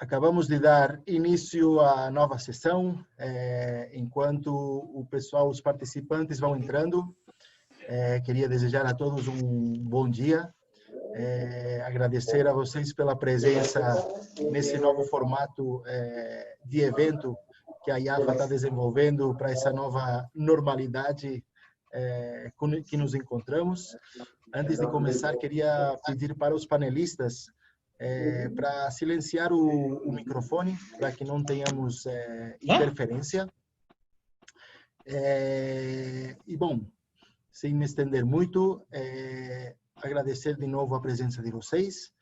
Acabamos de dar início à nova sessão. Enquanto o pessoal, os participantes vão entrando, queria desejar a todos um bom dia. Agradecer a vocês pela presença nesse novo formato de evento que a IAFA está desenvolvendo para essa nova normalidade que nos encontramos. Antes de começar, queria pedir para os panelistas para silenciar o microfone, para que não tenhamos interferência. E, bom, sem me estender muito, agradecer de novo a presença de vocês.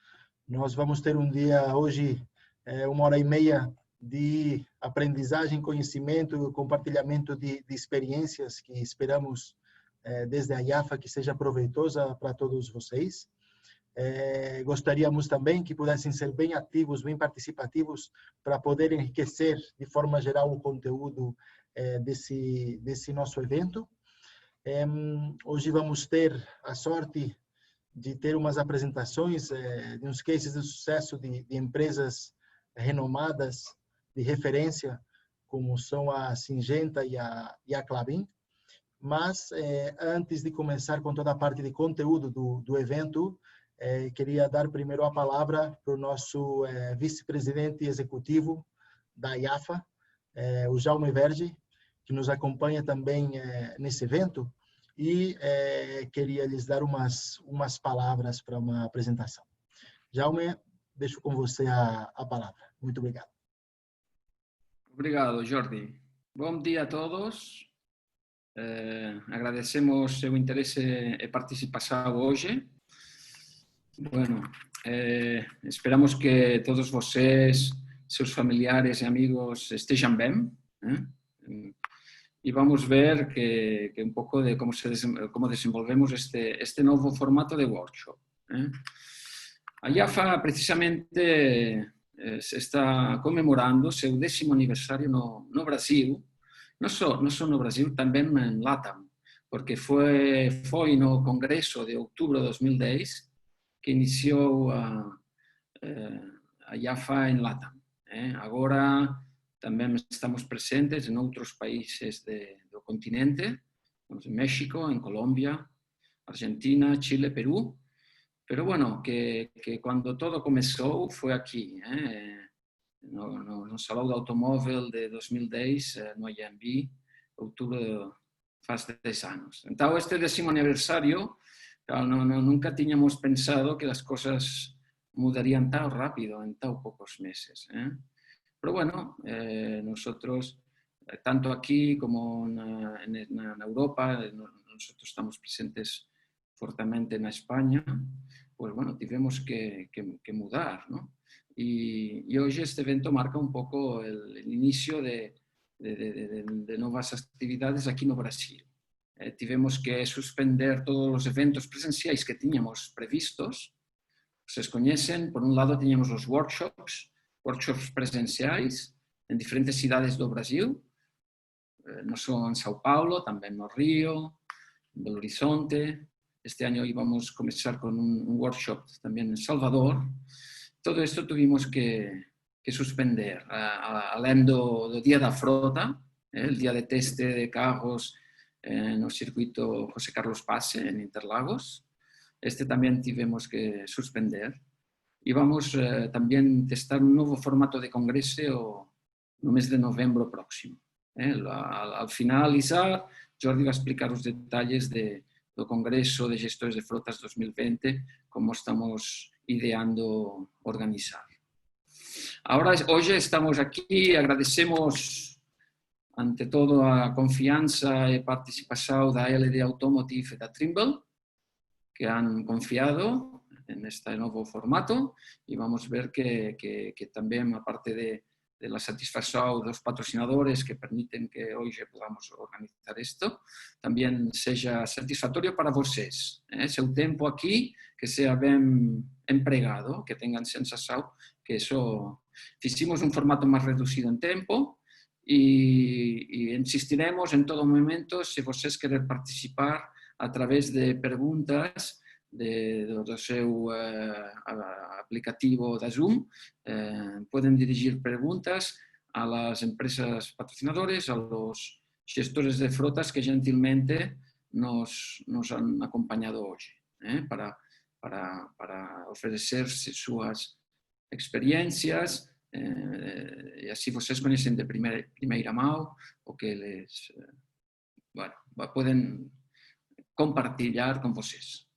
Nós vamos ter um dia hoje, 1h30 de aprendizagem, conhecimento, compartilhamento de experiências que esperamos desde a IAFA que seja proveitosa para todos vocês. Gostaríamos também que pudessem ser bem ativos, bem participativos, para poder enriquecer de forma geral o conteúdo desse nosso evento. Hoje vamos ter a sorte de ter umas apresentações de uns cases de sucesso de empresas renomadas, de referência, como são a Syngenta e a Klabin. Mas, antes de começar com toda a parte de conteúdo do evento, queria dar primeiro a palavra para o nosso vice-presidente executivo da IAFA, o Jaume Verge, que nos acompanha também nesse evento, e queria lhes dar umas palavras para uma apresentação. Jaume, deixo com você a palavra. Muito obrigado. Obrigado, Jordi. Bom dia a todos. Agradecemos o seu interesse e participação hoje. Bueno, esperamos que todos vocês, seus familiares e amigos estejam bem. E vamos ver que um pouco de como desenvolvemos este novo formato de workshop. A IAFA precisamente está comemorando seu 10º aniversário no Brasil, não só no Brasil, também em LATAM, porque foi no Congresso de outubro de 2010 que iniciou a IAFA em LATAM. Agora também estamos presentes em outros países do continente, em México, em Colômbia, Argentina, Chile, Perú. Pero bueno, que quando todo começou foi aqui, no Salão do Automóvel de 2010, no IAMB, outubro faz 10 anos. Então, este 10º aniversário, nunca tínhamos pensado que as coisas mudariam tão rápido, em tão poucos meses. Pero bueno, nosotros, tanto aquí como na Europa, nosotros estamos presentes fortemente na Espanha, pues bueno, tivemos que mudar, ¿no? Y hoy este evento marca un poco el inicio de novas actividades aquí no Brasil. Tivemos que suspender todos os eventos presenciais que tiñamos previstos. Vocês conhecem, por un lado tiñamos os workshops presenciais en diferentes cidades do Brasil, non só en São Paulo, tamén no Río, en Belo Horizonte. Este año íbamos a comenzar con un workshop también en Salvador. Todo esto tuvimos que suspender, além do Día da Frota, el día de teste de carros no circuito José Carlos Paz en Interlagos. Este también tuvimos que suspender. Y vamos también a testar un nuevo formato de congreso no mes de novembro próximo. Al finalizar, Jordi va a explicar os detalles do Congreso de Gestores de Frotas 2020, como estamos ideando organizar. Hoje estamos aquí, agradecemos ante todo a confianza e participación da LD Automotive e da Trimble, que han confiado en este nuevo formato, y vamos a ver que también, aparte de la satisfacción de los patrocinadores que permiten que hoy podamos organizar esto, también sea satisfactorio para vosotros. Seu tiempo aquí, que sea bien empregado, que tengan sensación que eso, hicimos un formato más reducido en tiempo y insistiremos en todo momento si vosotros querer participar a través de preguntas do seu aplicativo da Zoom. Pueden dirigir preguntas a las empresas patrocinadoras, a los gestores de flotas que gentilmente nos han acompañado hoy, para ofrecer sus experiencias, e assim vocês conhecem de primeira mão o que eles podem compartilhar com vocês.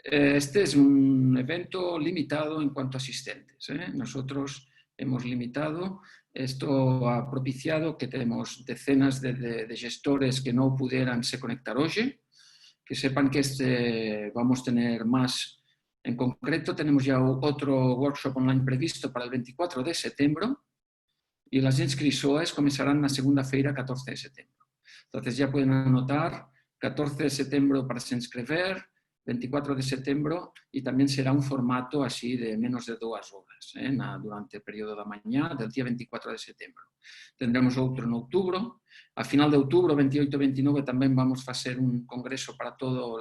Este es un evento limitado en cuanto a asistentes. Nosotros hemos limitado, esto ha propiciado que tenemos decenas de gestores que no pudieran se conectar hoy, que sepan que vamos a tener más. En concreto, tenemos ya otro workshop online previsto para el 24 de septiembre y las inscripciones comenzarán la segunda feira, 14 de septiembre. Entonces ya pueden anotar 14 de septiembre para se inscribir, 24 de septiembre, y también será un formato así de menos de 2 horas durante el periodo de mañana del día 24 de septiembre. Tendremos otro en octubre. A final de octubre, 28 y 29, también vamos a hacer un congreso para todo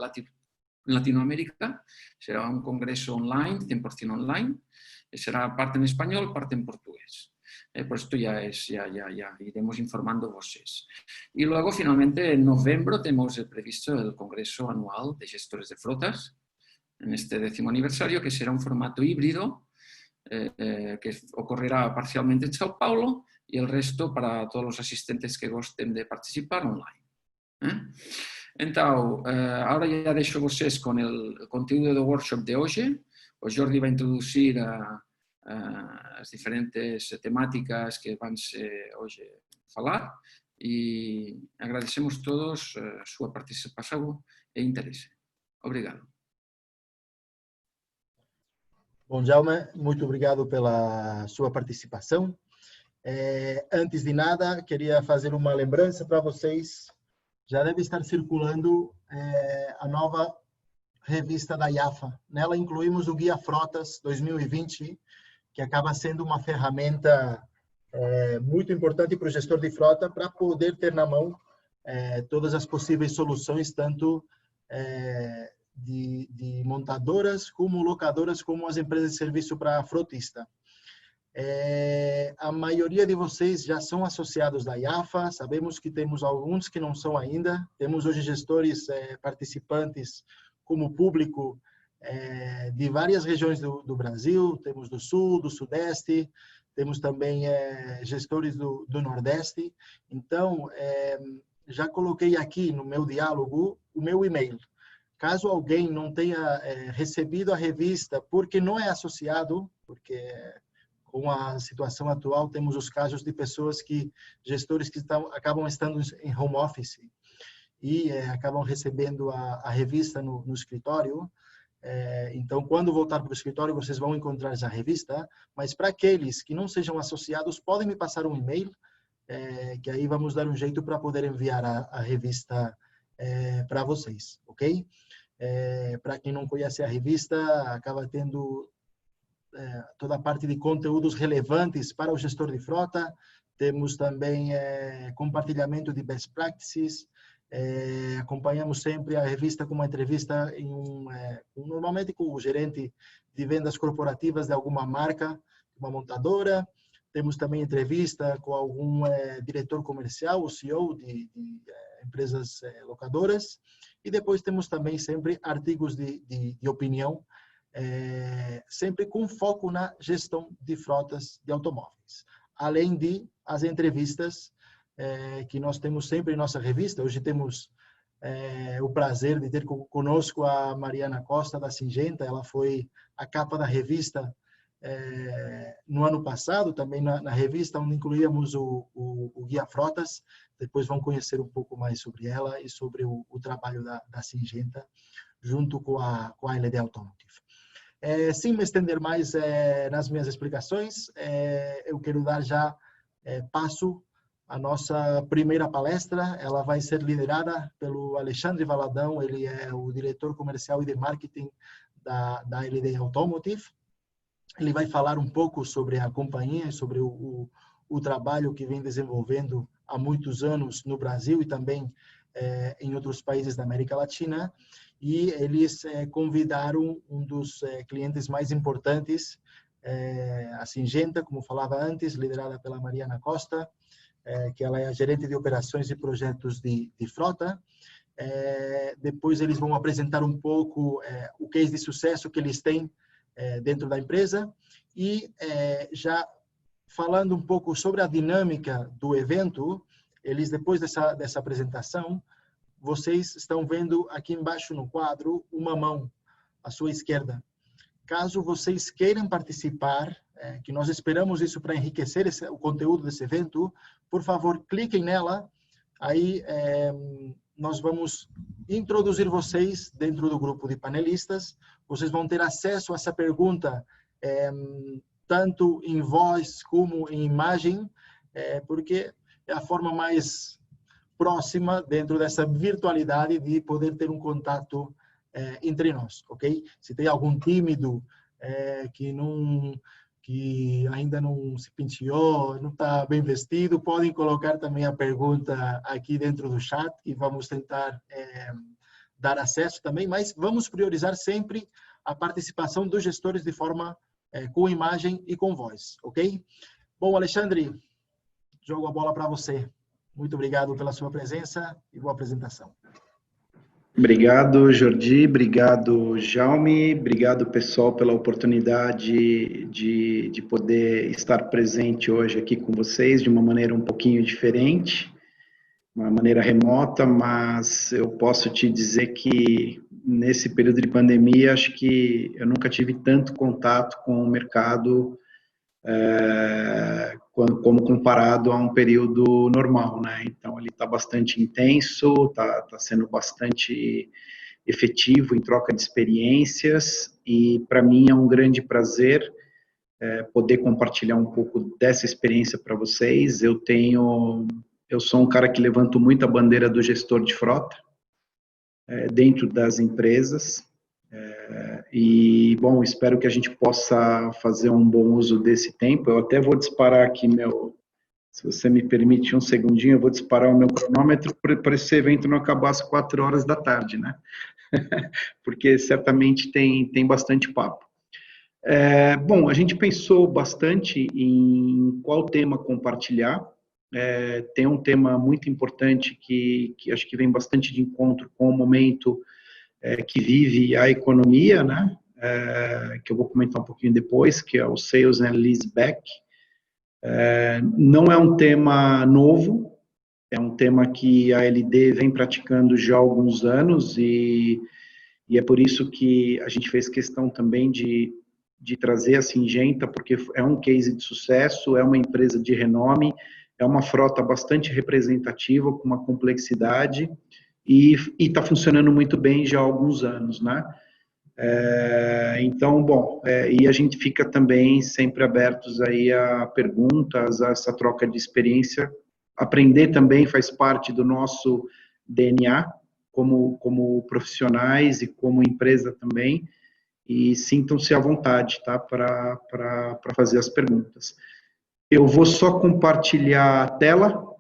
Latinoamérica. Será un congreso online, 100% online. Será parte en español, parte en portugués. Por esto ya iremos informando a vosotros. Y luego, finalmente, en noviembre tenemos previsto el Congreso Anual de Gestores de Flotas, en este 10º aniversario, que será un formato híbrido, que ocurrirá parcialmente en São Paulo y el resto para todos los asistentes que gusten de participar online. Entonces, ahora ya dejo vocês con el contenido del workshop de hoy. O Jordi va a introducir as diferentes temáticas que vamos hoje falar, e agradecemos todos a súa participação e interesse. Obrigado. Bom, Jaume, muito obrigado pela sua participação. Antes de nada, queria fazer uma lembrança para vocês. Já deve estar circulando a nova revista da IAFA. Nela incluímos o Guia Frotas 2020, que acaba sendo uma ferramenta muito importante para o gestor de frota para poder ter na mão todas as possíveis soluções, tanto de montadoras, como locadoras, como as empresas de serviço para frotista. A maioria de vocês já são associados da IAFA, sabemos que temos alguns que não são ainda, temos hoje gestores participantes como público de várias regiões do Brasil, temos do Sul, do Sudeste, temos também gestores do Nordeste. Então, já coloquei aqui no meu diálogo o meu e-mail. Caso alguém não tenha recebido a revista porque não é associado, porque com a situação atual temos os casos de pessoas gestores que acabam estando em home office e acabam recebendo a revista no escritório. Então, quando voltar para o escritório, vocês vão encontrar essa revista, mas para aqueles que não sejam associados, podem me passar um e-mail, que aí vamos dar um jeito para poder enviar a revista para vocês, ok? Para quem não conhece a revista, acaba tendo toda a parte de conteúdos relevantes para o gestor de frota, temos também compartilhamento de best practices, acompanhamos sempre a revista com uma entrevista normalmente com o gerente de vendas corporativas de alguma marca, uma montadora. Temos também entrevista com algum diretor comercial, o CEO de empresas locadoras. E depois temos também sempre artigos de opinião, sempre com foco na gestão de frotas de automóveis. Além de as entrevistas que nós temos sempre em nossa revista. Hoje temos o prazer de ter conosco a Mariana Costa, da Syngenta. Ela foi a capa da revista no ano passado, também na revista onde incluíamos o Guia Frotas. Depois vão conhecer um pouco mais sobre ela e sobre o trabalho da Syngenta, junto com a LD Automotive. Sem me estender mais nas minhas explicações, eu quero dar já passo à nossa primeira palestra. Ela vai ser liderada pelo Alexandre Valadão. Ele é o diretor comercial e de marketing da LD Automotive. Ele vai falar um pouco sobre a companhia, sobre o trabalho que vem desenvolvendo há muitos anos no Brasil e também em outros países da América Latina. e eles convidaram um dos clientes mais importantes, a Syngenta, como falava antes, liderada pela Mariana Costa, que ela é a gerente de operações e projetos de frota. Depois eles vão apresentar um pouco o case de sucesso que eles têm dentro da empresa e já falando um pouco sobre a dinâmica do evento, eles depois dessa apresentação, vocês estão vendo aqui embaixo no quadro uma mão à sua esquerda. Caso vocês queiram participar, que nós esperamos isso para enriquecer o conteúdo desse evento, por favor, cliquem nela, aí nós vamos introduzir vocês dentro do grupo de panelistas, vocês vão ter acesso a essa pergunta tanto em voz como em imagem, porque é a forma mais próxima dentro dessa virtualidade de poder ter um contato entre nós, ok? Se tem algum tímido que ainda não se penteou, não está bem vestido, podem colocar também a pergunta aqui dentro do chat e vamos tentar dar acesso também, mas vamos priorizar sempre a participação dos gestores de forma com imagem e com voz, ok? Bom, Alexandre, jogo a bola para você. Muito obrigado pela sua presença e boa apresentação. Obrigado, Jordi. Obrigado, Jaume. Obrigado, pessoal, pela oportunidade de poder estar presente hoje aqui com vocês de uma maneira um pouquinho diferente, uma maneira remota, mas eu posso te dizer que nesse período de pandemia, acho que eu nunca tive tanto contato com o mercado como comparado a um período normal, né? Então, ele está bastante intenso, está sendo bastante efetivo em troca de experiências e, para mim, é um grande prazer poder compartilhar um pouco dessa experiência para vocês. Eu sou um cara que levanto muito a bandeira do gestor de frota dentro das empresas. E, bom, espero que a gente possa fazer um bom uso desse tempo. Eu até vou disparar aqui se você me permite um segundinho, eu vou disparar o meu cronômetro para esse evento não acabar às 4 horas da tarde, né? Porque certamente tem bastante papo. Bom, a gente pensou bastante em qual tema compartilhar. Tem um tema muito importante que acho que vem bastante de encontro com o momento que vive a economia, né? Que eu vou comentar um pouquinho depois, que é o Sales and Leaseback. Não é um tema novo, é um tema que a LD vem praticando já há alguns anos e é por isso que a gente fez questão também de trazer a Syngenta, porque é um case de sucesso, é uma empresa de renome, é uma frota bastante representativa, com uma complexidade, e está funcionando muito bem já há alguns anos, né? Então, bom, e a gente fica também sempre abertos aí a perguntas, a essa troca de experiência. Aprender também faz parte do nosso DNA, como profissionais e como empresa também, e sintam-se à vontade, tá, para fazer as perguntas. Eu vou só compartilhar a tela.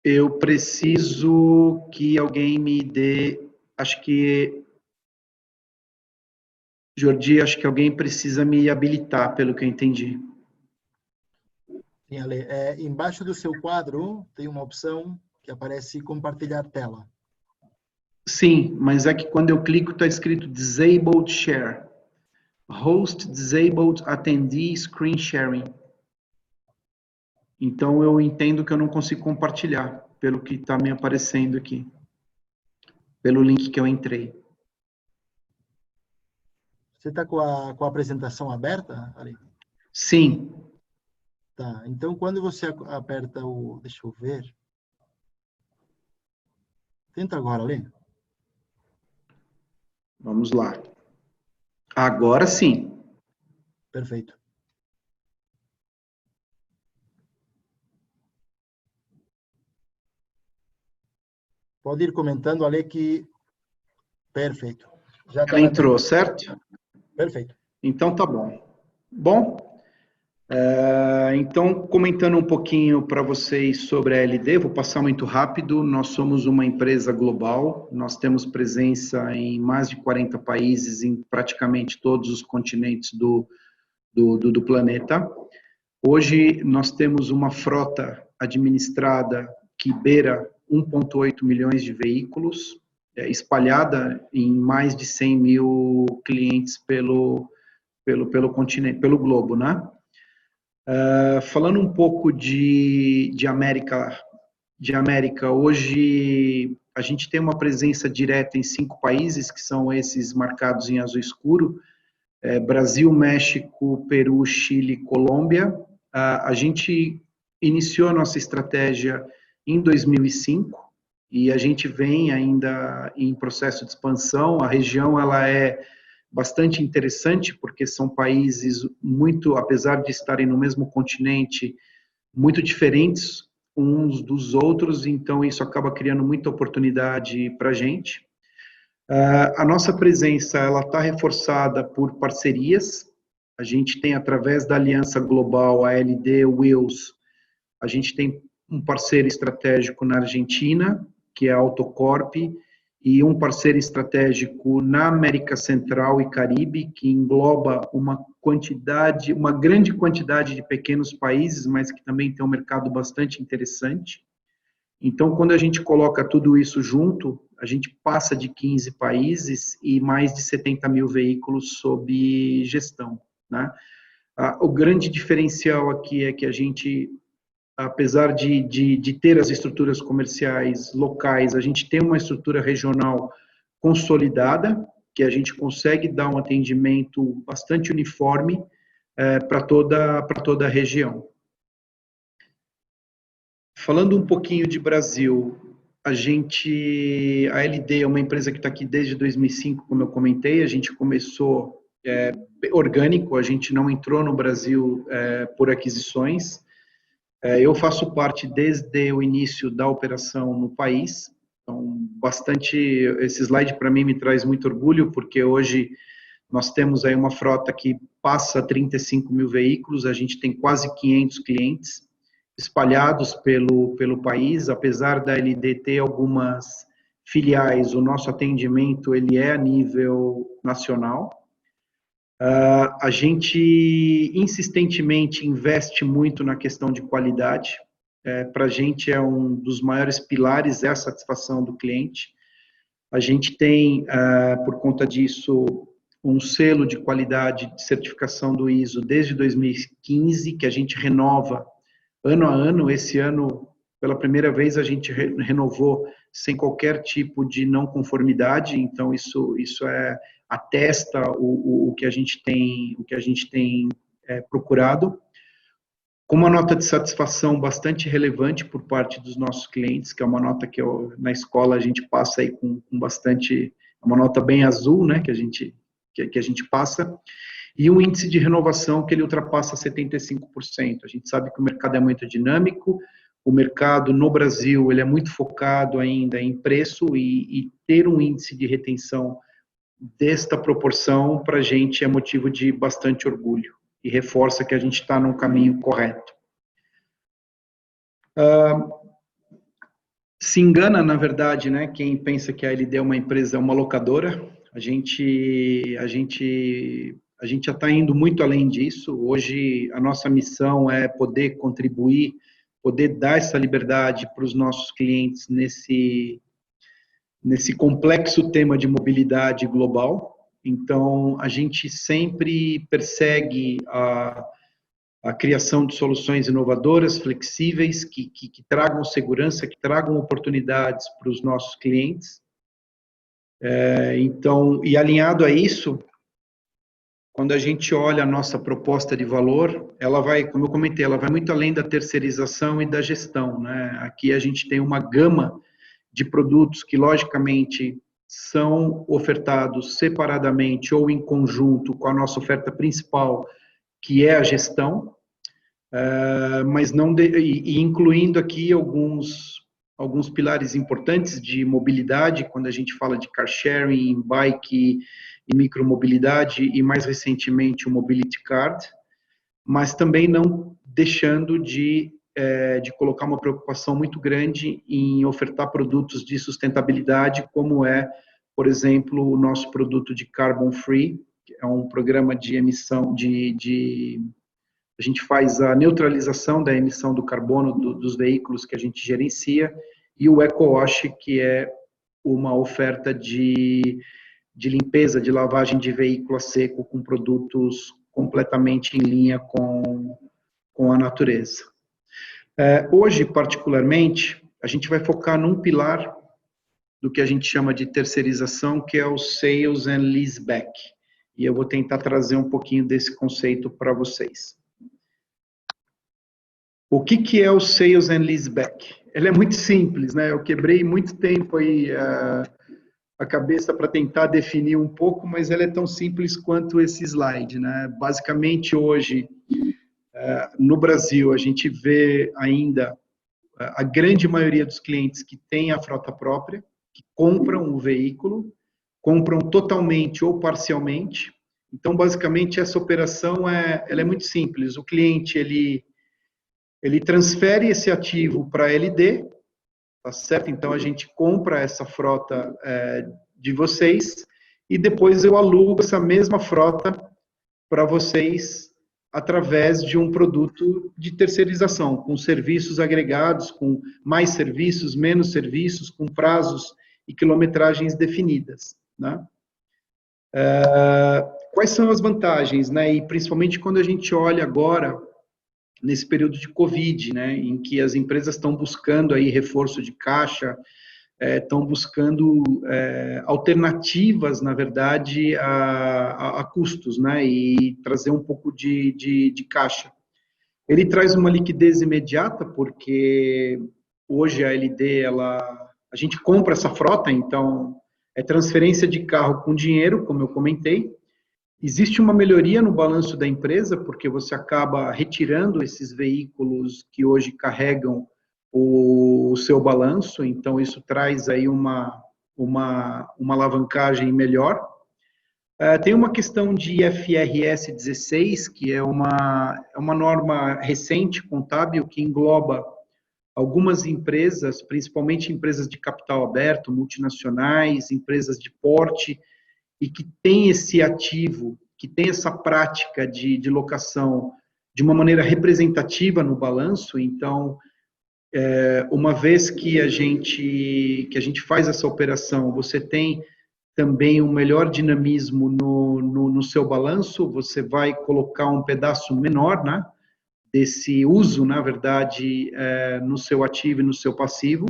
Eu preciso que alguém me dê, acho que, Jordi, acho que alguém precisa me habilitar, pelo que eu entendi. Sim, Ale. Embaixo do seu quadro tem uma opção que aparece compartilhar tela. Sim, mas é que quando eu clico está escrito Disabled Share. Host Disabled Attendee Screen Sharing. Então, eu entendo que eu não consigo compartilhar, pelo que está me aparecendo aqui. Pelo link que eu entrei. Você está com a apresentação aberta, Ali? Sim. Tá, então quando você aperta o... Deixa eu ver. Tenta agora, Ali. Vamos lá. Agora sim. Perfeito. Pode ir comentando, Ale, que... Perfeito. Já Ela entrou, certo? Perfeito. Então tá bom. Bom, Então, comentando um pouquinho para vocês sobre a LD, vou passar muito rápido. Nós somos uma empresa global, nós temos presença em mais de 40 países, em praticamente todos os continentes do planeta. Hoje, nós temos uma frota administrada que beira 1,8 milhões de veículos, espalhada em mais de 100 mil clientes pelo continente, pelo globo, né? Falando um pouco de América, hoje a gente tem uma presença direta em 5 países, que são esses marcados em azul escuro, Brasil, México, Peru, Chile, Colômbia. A gente iniciou a nossa estratégia em 2005 e a gente vem ainda em processo de expansão. A região ela é bastante interessante, porque são países muito, apesar de estarem no mesmo continente, muito diferentes uns dos outros, então isso acaba criando muita oportunidade para a gente. A nossa presença ela está reforçada por parcerias. A gente tem, através da Aliança Global, a LD Wheels, a gente tem um parceiro estratégico na Argentina, que é a Autocorp, e um parceiro estratégico na América Central e Caribe, que engloba uma grande quantidade de pequenos países, mas que também tem um mercado bastante interessante. Então, quando a gente coloca tudo isso junto, a gente passa de 15 países e mais de 70 mil veículos sob gestão, né? O grande diferencial aqui é que a gente, apesar de ter as estruturas comerciais locais, a gente tem uma estrutura regional consolidada, que a gente consegue dar um atendimento bastante uniforme para toda a região. Falando um pouquinho de Brasil, a LD é uma empresa que está aqui desde 2005, como eu comentei. A gente começou orgânico, a gente não entrou no Brasil por aquisições. Eu faço parte desde o início da operação no país, então esse slide para mim me traz muito orgulho, porque hoje nós temos aí uma frota que passa 35 mil veículos, a gente tem quase 500 clientes espalhados pelo país. Apesar da LD ter algumas filiais, o nosso atendimento ele é a nível nacional. A gente insistentemente investe muito na questão de qualidade. Para a gente é um dos maiores pilares a satisfação do cliente. A gente tem, por conta disso, um selo de qualidade de certificação do ISO desde 2015, que a gente renova ano a ano. Esse ano, pela primeira vez, a gente renovou sem qualquer tipo de não conformidade, então isso atesta o que a gente tem procurado, com uma nota de satisfação bastante relevante por parte dos nossos clientes, que é uma nota que na escola a gente passa aí com bastante, uma nota bem azul, né, que a gente passa, e um índice de renovação que ele ultrapassa 75%. A gente sabe que o mercado é muito dinâmico, o mercado no Brasil ele é muito focado ainda em preço, e ter um índice de retenção desta proporção, para a gente, é motivo de bastante orgulho e reforça que a gente está no caminho correto. Se engana, na verdade, né, quem pensa que a LD é uma empresa, uma locadora. A gente já está indo muito além disso. Hoje, a nossa missão é poder contribuir, poder dar essa liberdade para os nossos clientes nesse complexo tema de mobilidade global. Então, a gente sempre persegue a criação de soluções inovadoras, flexíveis, que tragam segurança, que tragam oportunidades para os nossos clientes. Então, e alinhado a isso, quando a gente olha a nossa proposta de valor, ela vai, como eu comentei, ela vai muito além da terceirização e da gestão, né? Aqui a gente tem uma gama de produtos que, logicamente, são ofertados separadamente ou em conjunto com a nossa oferta principal, que é a gestão, mas não incluindo aqui alguns pilares importantes de mobilidade, quando a gente fala de car sharing, bike e micromobilidade, e mais recentemente o mobility card. mas também não deixando de colocar uma preocupação muito grande em ofertar produtos de sustentabilidade, como é, por exemplo, o nosso produto de Carbon Free, que é um programa de emissão a gente faz a neutralização da emissão do carbono dos veículos que a gente gerencia, e o EcoWash, que é uma oferta de limpeza, de lavagem de veículo a seco com produtos completamente em linha com a natureza. Hoje, particularmente, a gente vai focar num pilar do que a gente chama de terceirização, que é o Sales and Leaseback. E eu vou tentar trazer um pouquinho desse conceito para vocês. O que é o Sales and Leaseback? Ele é muito simples, né? Eu quebrei muito tempo aí a cabeça para tentar definir um pouco, mas ele é tão simples quanto esse slide, né? Basicamente, hoje, no Brasil, a gente vê ainda a grande maioria dos clientes que têm a frota própria, que compram o veículo, compram totalmente ou parcialmente. Então, basicamente, essa operação ela é muito simples. O cliente, ele transfere esse ativo para a LD, tá certo? Então, a gente compra essa frota de vocês e depois eu alugo essa mesma frota para vocês através de um produto de terceirização, com serviços agregados, com mais serviços, menos serviços, com prazos e quilometragens definidas, né? Quais são as vantagens, né? E principalmente quando a gente olha agora nesse período de Covid, né, em que as empresas estão buscando aí reforço de caixa, estão buscando alternativas, na verdade, a custos, né, e trazer um pouco de caixa. Ele traz uma liquidez imediata, porque hoje a LD, a gente compra essa frota, então é transferência de carro com dinheiro, como eu comentei. Existe uma melhoria no balanço da empresa, porque você acaba retirando esses veículos que hoje carregam o seu balanço, então isso traz aí uma alavancagem melhor. Tem uma questão de IFRS 16, que é uma norma recente, contábil, que engloba algumas empresas, principalmente empresas de capital aberto, multinacionais, empresas de porte, e que tem esse ativo, que tem essa prática de locação de uma maneira representativa no balanço. Então, uma vez que a gente faz essa operação, você tem também um melhor dinamismo no seu balanço, você vai colocar um pedaço menor, né, desse uso, na verdade, no seu ativo e no seu passivo.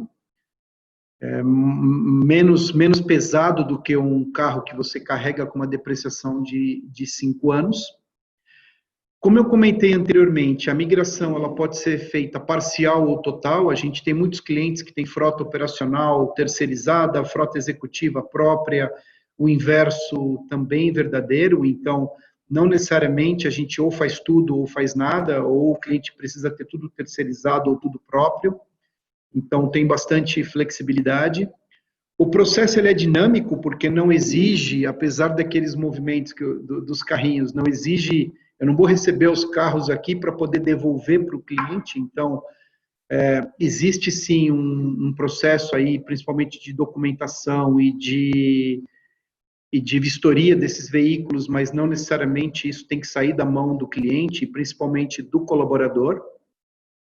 Menos pesado do que um carro que você carrega com uma depreciação de 5 anos. Como eu comentei anteriormente, a migração ela pode ser feita parcial ou total. A gente tem muitos clientes que têm frota operacional terceirizada, frota executiva própria, o inverso também verdadeiro. Então, não necessariamente a gente ou faz tudo ou faz nada, ou o cliente precisa ter tudo terceirizado ou tudo próprio. Então, tem bastante flexibilidade. O processo ele é dinâmico, porque não exige, apesar daqueles movimentos dos carrinhos, não exige, eu não vou receber os carros aqui para poder devolver para o cliente. Então, existe sim um processo aí, principalmente de documentação e de vistoria desses veículos, mas não necessariamente isso tem que sair da mão do cliente, principalmente do colaborador.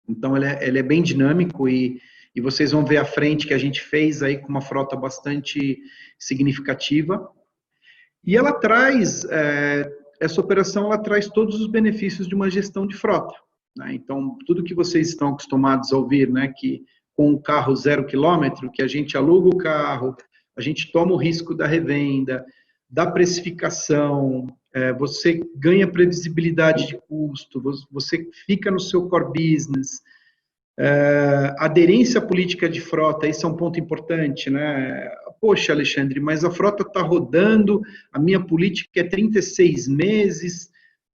Então, ele é bem dinâmico e vocês vão ver à frente que a gente fez aí com uma frota bastante significativa. E ela traz, essa operação, ela traz todos os benefícios de uma gestão de frota, né? Então, tudo que vocês estão acostumados a ouvir, né, que com o carro 0 quilômetro, que a gente aluga o carro, a gente toma o risco da revenda, da precificação, você ganha previsibilidade de custo, você fica no seu core business. Aderência à política de frota, esse é um ponto importante, né? Poxa, Alexandre, mas a frota está rodando, a minha política é 36 meses,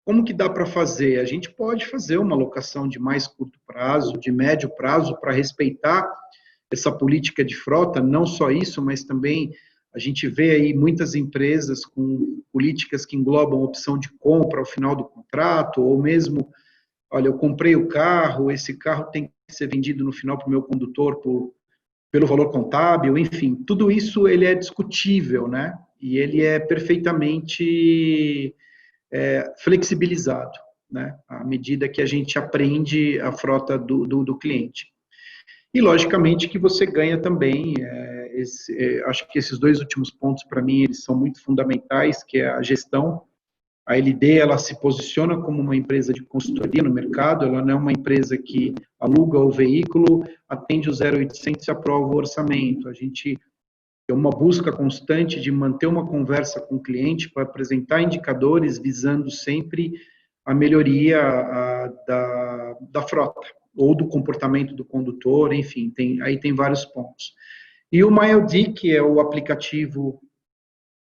como que dá para fazer? A gente pode fazer uma alocação de mais curto prazo, de médio prazo, para respeitar essa política de frota, não só isso, mas também a gente vê aí muitas empresas com políticas que englobam opção de compra ao final do contrato, ou mesmo olha, eu comprei o carro, esse carro tem que ser vendido no final para o meu condutor pelo valor contábil, enfim, tudo isso ele é discutível, né? E ele é perfeitamente flexibilizado, né? À medida que a gente aprende a frota do cliente. E, logicamente, que você ganha também, acho que esses dois últimos pontos, para mim, eles são muito fundamentais, que é a gestão. A LD, ela se posiciona como uma empresa de consultoria no mercado, ela não é uma empresa que aluga o veículo, atende o 0800 e aprova o orçamento. A gente tem uma busca constante de manter uma conversa com o cliente para apresentar indicadores visando sempre a melhoria da frota ou do comportamento do condutor, enfim, aí tem vários pontos. E o MyLD, que é o aplicativo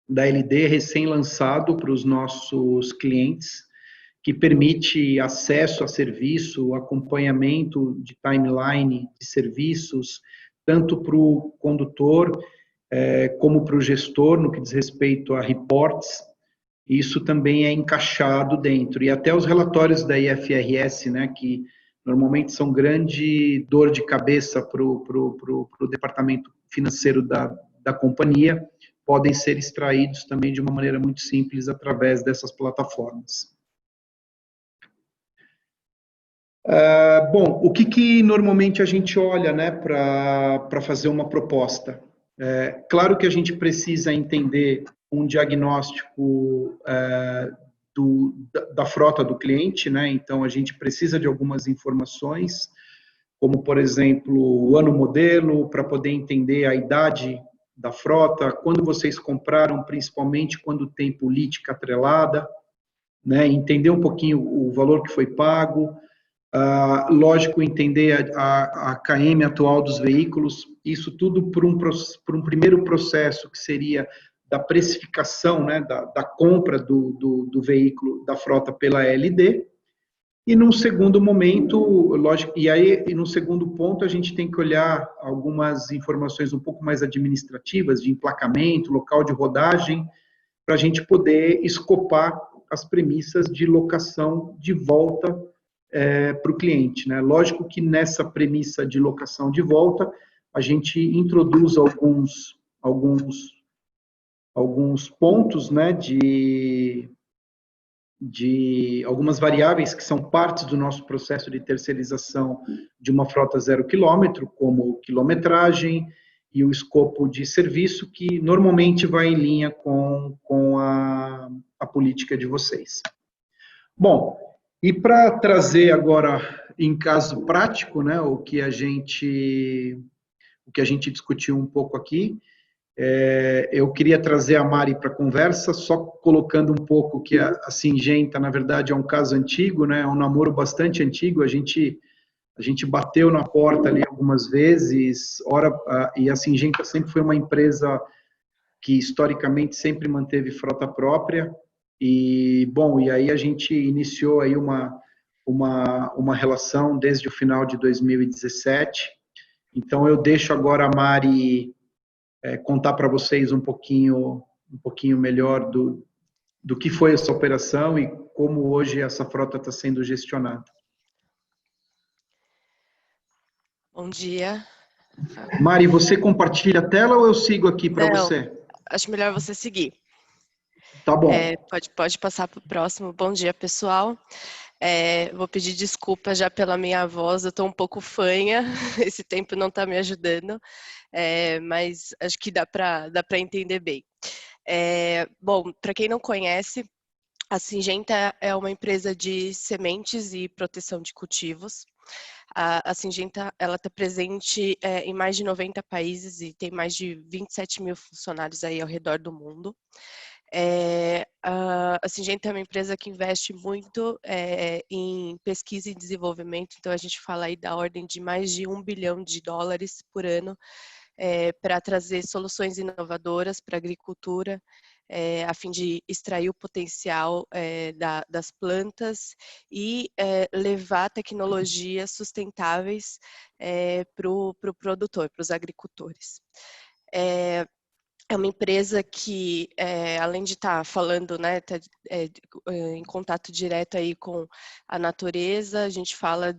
da LD recém-lançado para os nossos clientes, que permite acesso a serviço, acompanhamento de timeline de serviços, tanto para o condutor como para o gestor, no que diz respeito a reports. Isso também é encaixado dentro. E até os relatórios da IFRS, né, que normalmente são grande dor de cabeça para o departamento financeiro da companhia, podem ser extraídos também de uma maneira muito simples através dessas plataformas. Bom, o que normalmente a gente olha, né, para fazer uma proposta? Claro que a gente precisa entender um diagnóstico da frota do cliente, né? Então a gente precisa de algumas informações, como por exemplo o ano modelo, para poder entender a idade da frota, quando vocês compraram, principalmente quando tem política atrelada, né? Entender um pouquinho o valor que foi pago. Lógico, entender a KM atual dos veículos, isso tudo por um primeiro processo que seria da precificação, né, da compra do veículo, da frota pela LD, e num segundo momento, lógico, e no segundo ponto a gente tem que olhar algumas informações um pouco mais administrativas, de emplacamento, local de rodagem, para a gente poder escopar as premissas de locação de volta para o cliente, né? Lógico que nessa premissa de locação de volta, a gente introduz alguns pontos, né, de algumas variáveis que são partes do nosso processo de terceirização de uma frota 0 quilômetro, como quilometragem e o escopo de serviço, que normalmente vai em linha com a política de vocês. Bom, e para trazer agora em caso prático, né, o que a gente discutiu um pouco aqui, eu queria trazer a Mari para a conversa, só colocando um pouco que a Syngenta, na verdade, é um caso antigo, né, é um namoro bastante antigo, a gente bateu na porta ali algumas vezes, e a Syngenta sempre foi uma empresa que historicamente sempre manteve frota própria, e, bom, e aí a gente iniciou aí uma relação desde o final de 2017. Então, eu deixo agora a Mari contar para vocês um pouquinho melhor do que foi essa operação e como hoje essa frota está sendo gestionada. Bom dia. Mari, você compartilha a tela ou eu sigo aqui para você? Acho melhor você seguir. Tá bom. Pode passar para o próximo. Bom dia, pessoal. Vou pedir desculpa já pela minha voz, eu estou um pouco fanha, esse tempo não está me ajudando, mas acho que dá para entender bem. Bom, para quem não conhece, a Syngenta é uma empresa de sementes e proteção de cultivos. A Syngenta está presente em mais de 90 países e tem mais de 27 mil funcionários aí ao redor do mundo. A Syngenta é uma empresa que investe muito em pesquisa e desenvolvimento, então a gente fala aí da ordem de mais de $1 bilhão por ano para trazer soluções inovadoras para a agricultura, a fim de extrair o potencial das plantas e levar tecnologias sustentáveis para o produtor, para os agricultores. é uma empresa que, além de estar falando, né, em contato direto aí com a natureza, a gente fala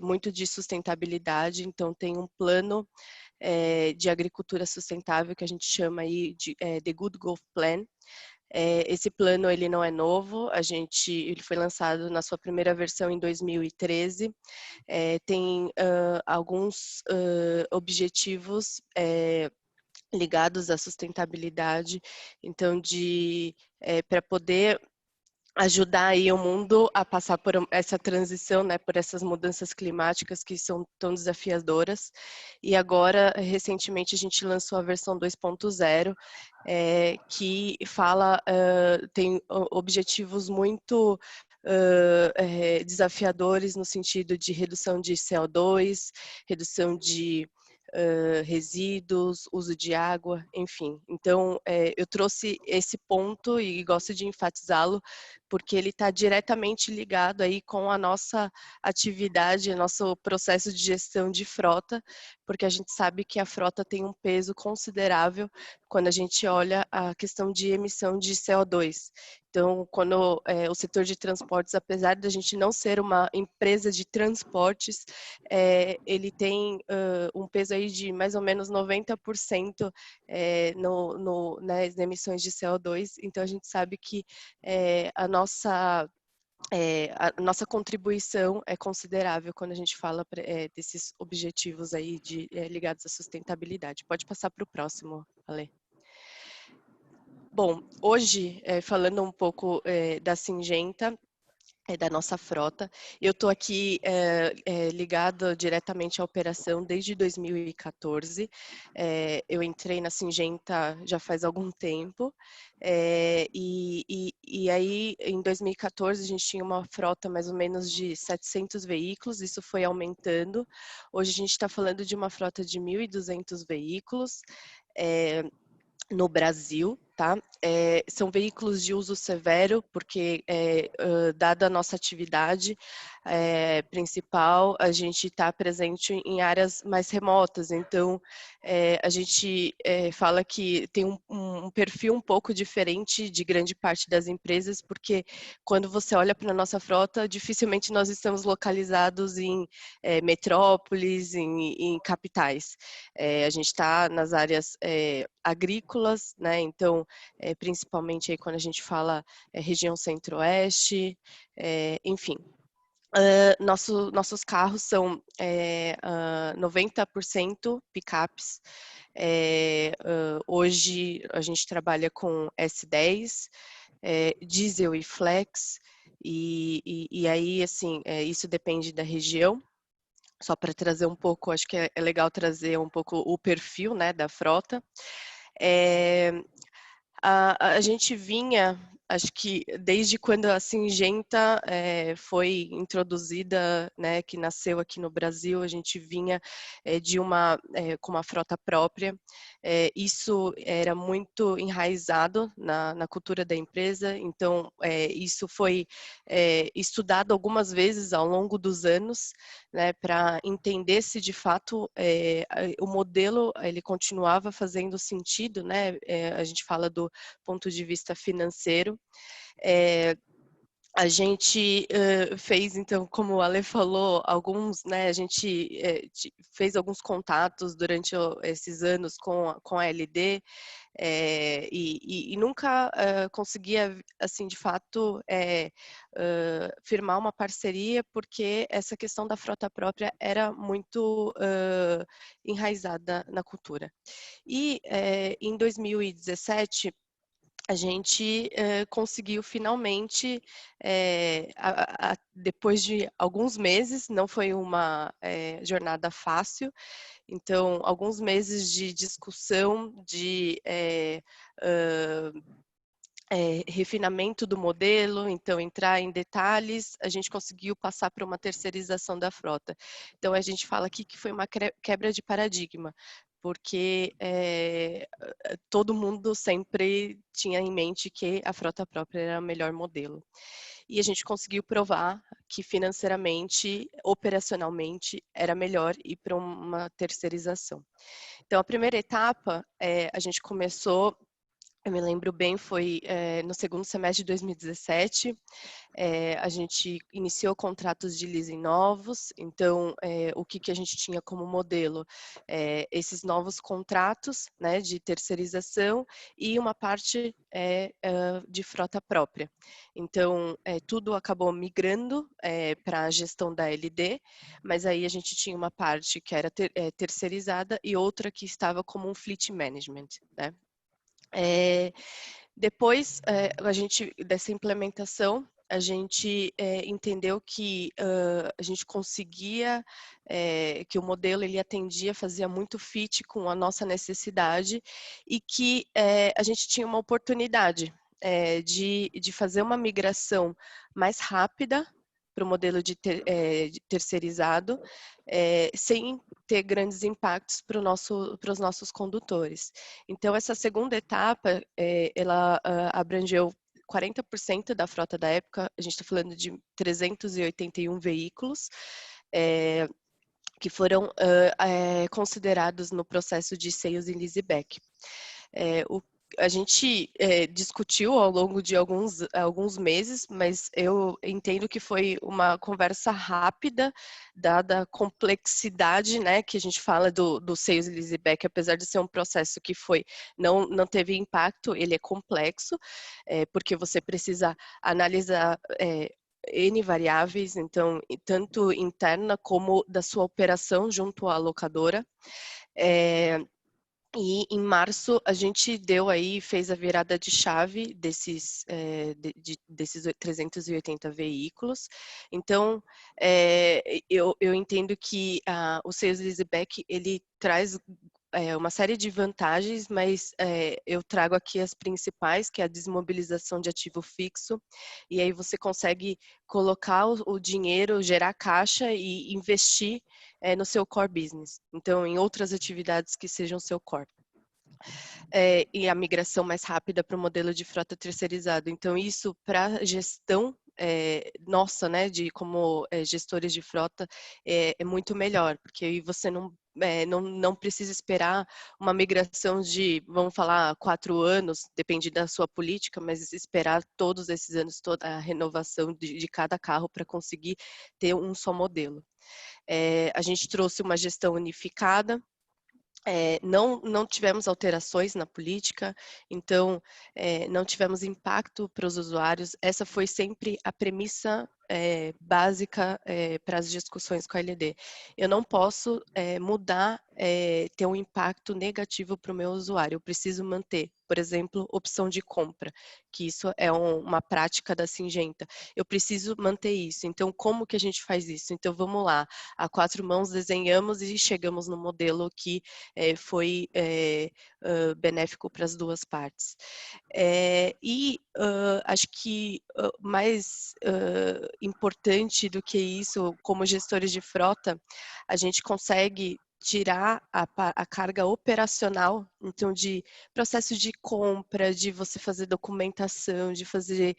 muito de sustentabilidade, então tem um plano de agricultura sustentável que a gente chama aí de The Good Growth Plan. Esse plano ele não é novo, ele foi lançado na sua primeira versão em 2013, tem alguns objetivos ligados à sustentabilidade, então para poder ajudar aí o mundo a passar por essa transição, né, por essas mudanças climáticas que são tão desafiadoras. E agora, recentemente, a gente lançou a versão 2.0, que tem objetivos muito desafiadores no sentido de redução de CO2, redução de resíduos, uso de água, enfim. Então, eu trouxe esse ponto e gosto de enfatizá-lo, porque ele está diretamente ligado aí com a nossa atividade, nosso processo de gestão de frota, porque a gente sabe que a frota tem um peso considerável quando a gente olha a questão de emissão de CO2. Então, quando o setor de transportes, apesar de a gente não ser uma empresa de transportes, ele tem um peso aí de mais ou menos 90% nas emissões de CO2. Então, a gente sabe que a nossa contribuição é considerável quando a gente fala desses objetivos aí ligados à sustentabilidade. Pode passar para o próximo, Ale. Bom, hoje, falando um pouco da Syngenta, da nossa frota. Eu estou aqui ligada diretamente à operação desde 2014. Eu entrei na Syngenta já faz algum tempo. E aí, em 2014, a gente tinha uma frota mais ou menos de 700 veículos, isso foi aumentando. Hoje a gente está falando de uma frota de 1.200 veículos. No Brasil, tá? São veículos de uso severo, porque dada a nossa atividade principal, a gente está presente em áreas mais remotas, então a gente fala que tem um perfil um pouco diferente de grande parte das empresas, porque quando você olha para a nossa frota, dificilmente nós estamos localizados em metrópoles, em capitais. A gente está nas áreas agrícolas, né? Então, principalmente aí quando a gente fala região centro-oeste, enfim. Nossos carros são 90% picapes. Hoje a gente trabalha com S10, diesel e flex, e aí, assim, isso depende da região. Só para trazer um pouco, acho que é legal trazer um pouco o perfil, né, da frota. A gente vinha, acho que desde quando a Syngenta foi introduzida, né, que nasceu aqui no Brasil, a gente vinha com uma frota própria. Isso era muito enraizado na cultura da empresa, então isso foi estudado algumas vezes ao longo dos anos, né, para entender se de fato o modelo ele continuava fazendo sentido, né? A gente fala do ponto de vista financeiro. A gente fez, então, como o Ale falou, né, a gente fez alguns contatos durante esses anos com a LD e nunca conseguia, assim, de fato, firmar uma parceria, porque essa questão da frota própria era muito enraizada na cultura. E em 2017, a gente conseguiu finalmente, depois de alguns meses, não foi uma jornada fácil, então alguns meses de discussão, de refinamento do modelo, então entrar em detalhes, a gente conseguiu passar para uma terceirização da frota. Então a gente fala aqui que foi uma quebra de paradigma, porque todo mundo sempre tinha em mente que a frota própria era o melhor modelo. e a gente conseguiu provar que financeiramente, operacionalmente, era melhor ir para uma terceirização. Então, a primeira etapa, a gente começou, eu me lembro bem, foi no segundo semestre de 2017, a gente iniciou contratos de leasing novos, então o que a gente tinha como modelo? Esses novos contratos, né, de terceirização e uma parte de frota própria. Então, tudo acabou migrando para a gestão da LD, mas aí a gente tinha uma parte que era terceirizada e outra que estava como um fleet management, né? Depois dessa implementação, a gente entendeu que a gente conseguia, que o modelo ele atendia, fazia muito fit com a nossa necessidade e que a gente tinha uma oportunidade de fazer uma migração mais rápida para o modelo de terceirizado, sem ter grandes impactos para os nossos condutores. Então, essa segunda etapa, ela abrangeu 40% da frota da época, a gente está falando de 381 veículos, que foram considerados no processo de sales and leaseback. A gente discutiu ao longo de alguns meses, mas eu entendo que foi uma conversa rápida, dada a complexidade, né, que a gente fala do sales and leaseback, apesar de ser um processo que não teve impacto, ele é complexo, porque você precisa analisar N variáveis, então, tanto interna como da sua operação junto à locadora. E em março a gente fez a virada de chave desses 380 veículos. Então, eu entendo que o Sales Leaseback, ele traz uma série de vantagens, mas eu trago aqui as principais, que é a desmobilização de ativo fixo, e aí você consegue colocar o dinheiro, gerar caixa e investir no seu core business. Então, em outras atividades que sejam seu core. E a migração mais rápida para o modelo de frota terceirizado. Então, isso para gestão nossa, né, de como gestores de frota, é muito melhor, porque aí você não precisa esperar uma migração de, vamos falar, 4 anos, depende da sua política, mas esperar todos esses anos, toda a renovação de cada carro para conseguir ter um só modelo. A gente trouxe uma gestão unificada, não tivemos alterações na política, então não tivemos impacto para os usuários. Essa foi sempre a premissa básica para as discussões com a LD. Eu não posso mudar, ter um impacto negativo para o meu usuário. Eu preciso manter, por exemplo, opção de compra, que isso é uma prática da Syngenta. Eu preciso manter isso. Então, como que a gente faz isso? Então, vamos lá. A 4 mãos desenhamos e chegamos no modelo que foi benéfico para as duas partes. Acho que mais importante do que isso, como gestores de frota, a gente consegue tirar a carga operacional, então de processo de compra, de você fazer documentação, de fazer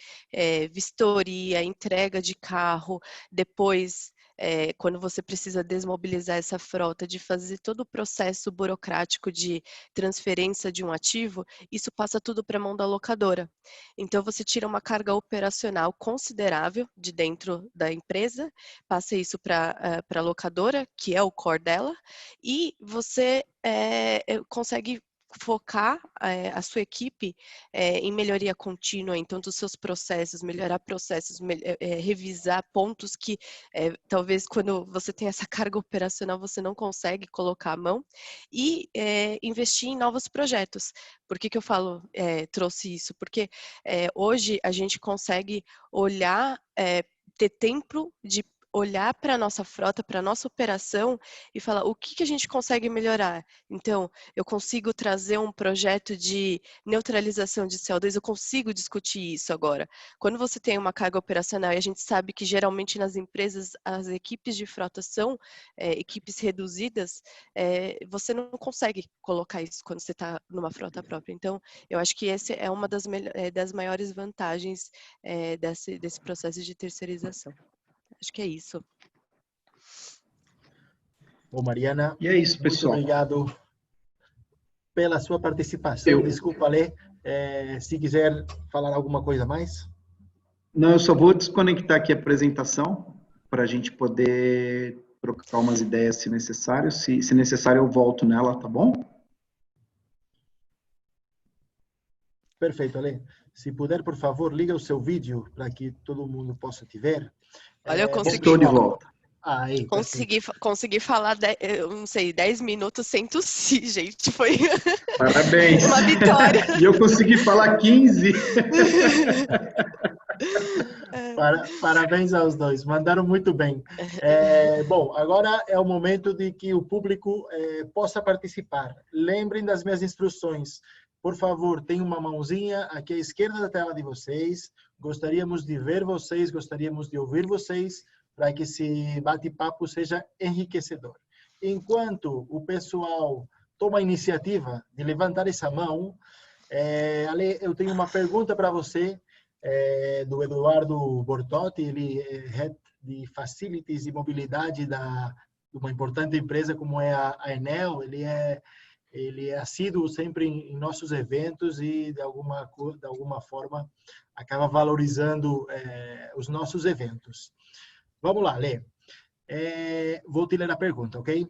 vistoria, entrega de carro, depois quando você precisa desmobilizar essa frota, de fazer todo o processo burocrático de transferência de um ativo, isso passa tudo para a mão da locadora. Então, você tira uma carga operacional considerável de dentro da empresa, passa isso para a locadora, que é o core dela, e você consegue focar a sua equipe em melhoria contínua, então dos seus processos, melhorar processos, revisar pontos que talvez quando você tem essa carga operacional você não consegue colocar a mão, e investir em novos projetos. Por que eu trouxe isso? Porque hoje a gente consegue olhar, ter tempo de olhar para a nossa frota, para a nossa operação e falar o que a gente consegue melhorar. Então, eu consigo trazer um projeto de neutralização de CO2, eu consigo discutir isso agora. Quando você tem uma carga operacional, e a gente sabe que geralmente nas empresas as equipes de frota são equipes reduzidas, você não consegue colocar isso quando você está numa frota própria. Então, eu acho que essa é uma das maiores vantagens desse processo de terceirização. Acho que é isso. Bom, Mariana, E é isso, muito pessoal. obrigado pela sua participação. Desculpa, Lê, se quiser falar alguma coisa a mais. Não, eu só vou desconectar aqui a apresentação para a gente poder trocar umas ideias se necessário. Se necessário, eu volto nela, tá bom? Perfeito, Ale. Se puder, por favor, liga o seu vídeo para que todo mundo possa te ver. Olha, eu consegui. Estou de volta. Aí, consegui falar, eu não sei, 10 minutos sem tossir, gente. Foi Parabéns. uma vitória. E eu consegui falar 15. Parabéns aos dois, mandaram muito bem. Bom, agora é o momento de que o público possa participar. Lembrem das minhas instruções. Por favor, tem uma mãozinha aqui à esquerda da tela de vocês. Gostaríamos de ver vocês, gostaríamos de ouvir vocês, para que esse bate-papo seja enriquecedor. Enquanto o pessoal toma a iniciativa de levantar essa mão, Ale, eu tenho uma pergunta para você, do Eduardo Bortotti, ele é Head de Facilities e Mobilidade de uma importante empresa como é a Enel. Ele é assíduo sempre em nossos eventos e, de alguma forma, acaba valorizando os nossos eventos. Vamos lá, Lê. Vou te ler a pergunta, ok?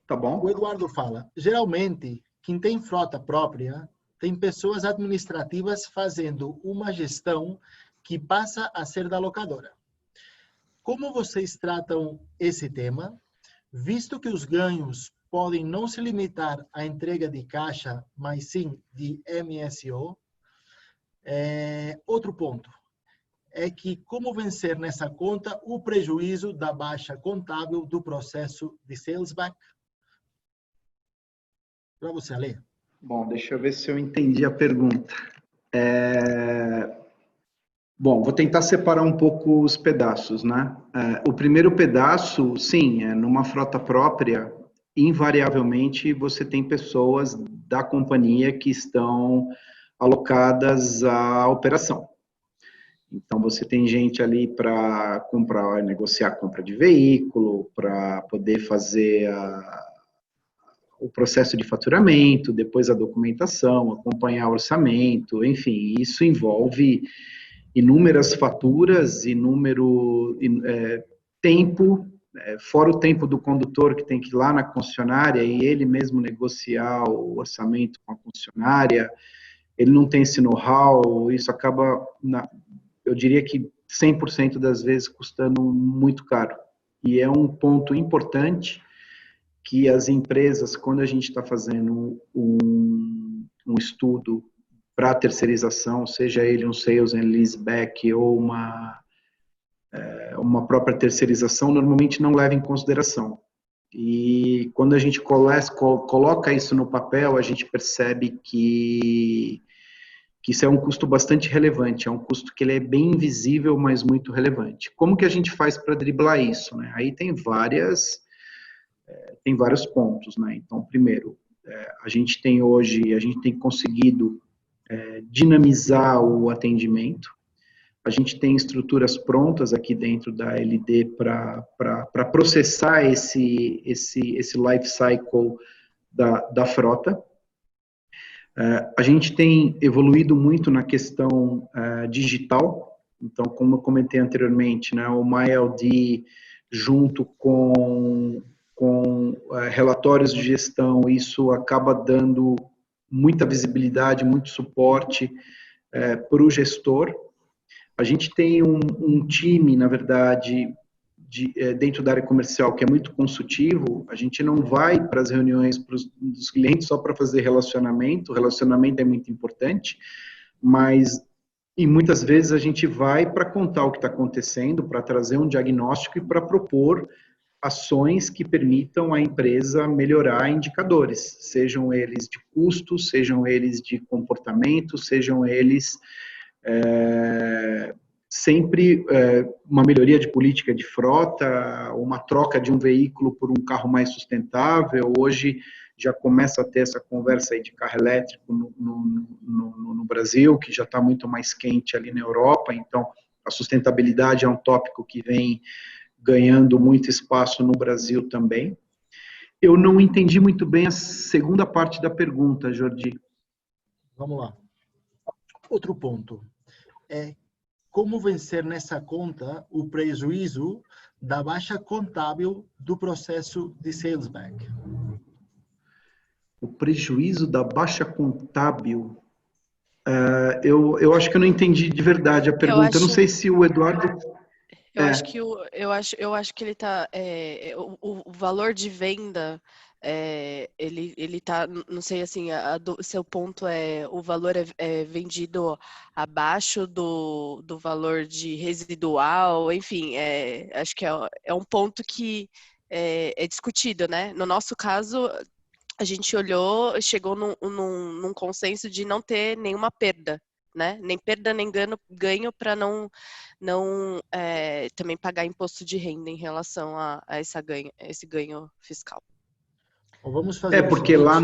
Tá bom. O Eduardo fala, geralmente, quem tem frota própria tem pessoas administrativas fazendo uma gestão que passa a ser da locadora. Como vocês tratam esse tema, visto que os ganhos podem não se limitar à entrega de caixa, mas sim de MSO? Outro ponto é que como vencer nessa conta o prejuízo da baixa contábil do processo de salesback? Para você, Ale. Bom, deixa eu ver se eu entendi a pergunta. Bom, vou tentar separar um pouco os pedaços, né? O primeiro pedaço, sim, numa frota própria, invariavelmente você tem pessoas da companhia que estão alocadas à operação. Então, você tem gente ali para comprar, negociar a compra de veículo, para poder fazer o processo de faturamento, depois a documentação, acompanhar o orçamento, enfim, isso envolve inúmeras faturas, tempo, fora o tempo do condutor que tem que ir lá na concessionária e ele mesmo negociar o orçamento com a concessionária, ele não tem esse know-how, isso acaba, eu diria que 100% das vezes custando muito caro. E é um ponto importante que as empresas, quando a gente está fazendo um estudo para terceirização, seja ele um sales and leaseback ou uma própria terceirização, normalmente não leva em consideração. E quando a gente coloca isso no papel, a gente percebe que isso é um custo bastante relevante, é um custo que ele é bem invisível, mas muito relevante. Como que a gente faz para driblar isso, né? Aí tem vários pontos, né? Então, primeiro, a gente tem conseguido dinamizar o atendimento. A gente tem estruturas prontas aqui dentro da LD para processar esse life cycle da frota. A gente tem evoluído muito na questão digital. Então, como eu comentei anteriormente, né, o MyLD junto com relatórios de gestão, isso acaba dando muita visibilidade, muito suporte para o gestor. A gente tem um time, na verdade, dentro da área comercial que é muito consultivo. A gente não vai para as reuniões dos clientes só para fazer relacionamento. O relacionamento é muito importante, mas E muitas vezes a gente vai para contar o que está acontecendo, para trazer um diagnóstico e para propor ações que permitam à empresa melhorar indicadores, sejam eles de custo, sejam eles de comportamento, sejam eles sempre uma melhoria de política de frota, uma troca de um veículo por um carro mais sustentável. Hoje já começa a ter essa conversa aí de carro elétrico no Brasil, que já está muito mais quente ali na Europa, então a sustentabilidade é um tópico que vem ganhando muito espaço no Brasil também. Eu não entendi muito bem a segunda parte da pergunta, Jordi. Vamos lá. Outro ponto é como vencer nessa conta o prejuízo da baixa contábil do processo de sales back. O prejuízo da baixa contábil. Eu acho que eu não entendi de verdade a pergunta. Eu não sei se o Eduardo... Eu acho que ele está o valor de venda ele tá, não sei assim, seu ponto é o valor é vendido abaixo do valor de residual, enfim, acho que é um ponto que é discutido, né? No nosso caso, a gente olhou, chegou num consenso de não ter nenhuma perda, né? Nem perda, nem ganho para não também pagar imposto de renda em relação a esse ganho fiscal. Vamos fazer porque seguinte. Lá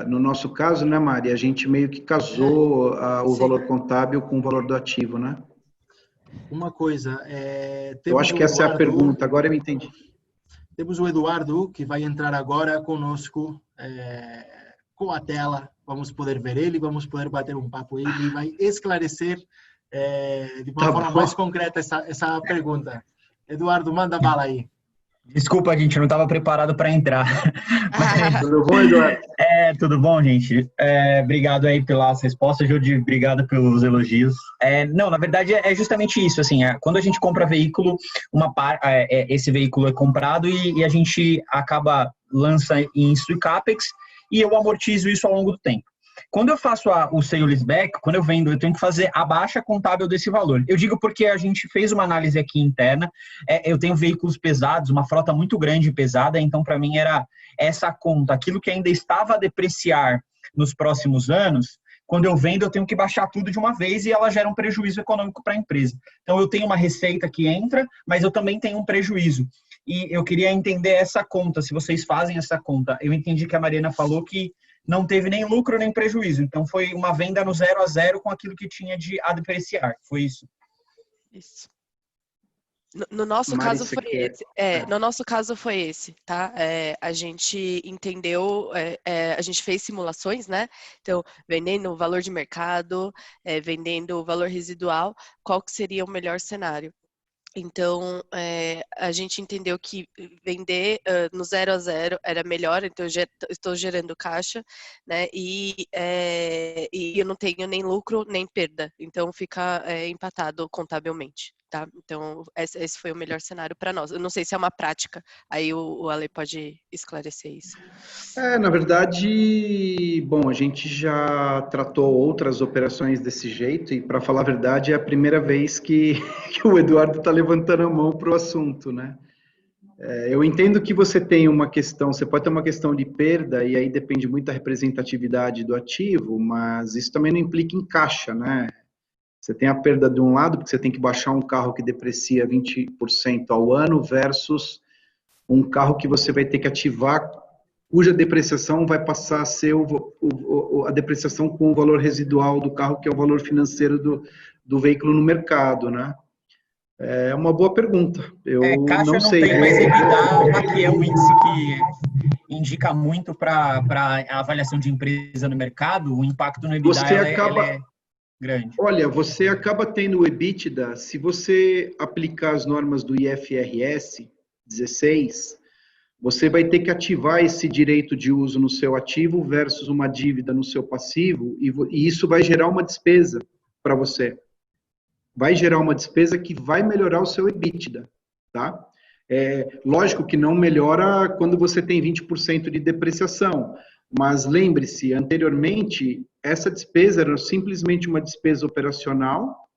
no nosso caso, né, Mari, a gente meio que casou o valor contábil com o valor do ativo, né? Uma coisa, eu acho que essa é a pergunta, agora eu entendi. Temos o Eduardo, que vai entrar agora conosco com a tela. Vamos poder ver ele, vamos poder bater um papo ele e vai esclarecer de uma forma mais concreta essa pergunta. Eduardo, manda bala aí. Desculpa, gente, eu não estava preparado para entrar. Mas, tudo bom, Eduardo? Tudo bom, gente? Obrigado aí pelas respostas, Jordi, obrigado pelos elogios. Não, na verdade é justamente isso, assim, quando a gente compra veículo, esse veículo é comprado e a gente lança isso em CAPEX e eu amortizo isso ao longo do tempo. Quando eu faço o sale leaseback, quando eu vendo, eu tenho que fazer a baixa contábil desse valor. Eu digo porque a gente fez uma análise aqui interna, eu tenho veículos pesados, uma frota muito grande e pesada, então para mim era essa conta, aquilo que ainda estava a depreciar nos próximos anos, quando eu vendo eu tenho que baixar tudo de uma vez e ela gera um prejuízo econômico para a empresa. Então eu tenho uma receita que entra, mas eu também tenho um prejuízo. E eu queria entender essa conta, se vocês fazem essa conta. Eu entendi que a Mariana falou que não teve nem lucro nem prejuízo. Então, foi uma venda no 0 a 0 com aquilo que tinha a depreciar. Foi isso? Isso. No nosso caso foi esse. No nosso caso foi esse, tá? A gente entendeu, a gente fez simulações, né? Então, vendendo o valor de mercado, vendendo o valor residual, qual que seria o melhor cenário? Então, a gente entendeu que vender no 0 a 0 era melhor, então eu estou gerando caixa, né? E eu não tenho nem lucro nem perda, então fica empatado contabilmente, tá? Então, esse foi o melhor cenário para nós. Eu não sei se é uma prática, aí o Ale pode esclarecer isso. Na verdade, bom, a gente já tratou outras operações desse jeito e, para falar a verdade, é a primeira vez que o Eduardo está levantando a mão para o assunto, né? Eu entendo que você tem uma questão, você pode ter uma questão de perda e aí depende muito da representatividade do ativo, mas isso também não implica em caixa, né? Você tem a perda de um lado, porque você tem que baixar um carro que deprecia 20% ao ano versus um carro que você vai ter que ativar, cuja depreciação vai passar a ser a depreciação com o valor residual do carro, que é o valor financeiro do veículo no mercado, né? É uma boa pergunta. Eu caixa não sei. Tem, mas EBITDA, que é um índice que indica muito para a avaliação de empresa no mercado, o impacto no EBITDA é grande. Olha, você acaba tendo o EBITDA, se você aplicar as normas do IFRS 16, você vai ter que ativar esse direito de uso no seu ativo versus uma dívida no seu passivo, e isso vai gerar uma despesa para você. Vai gerar uma despesa que vai melhorar o seu EBITDA, tá? Lógico que não melhora quando você tem 20% de depreciação, mas lembre-se, anteriormente, essa despesa era simplesmente uma despesa operacional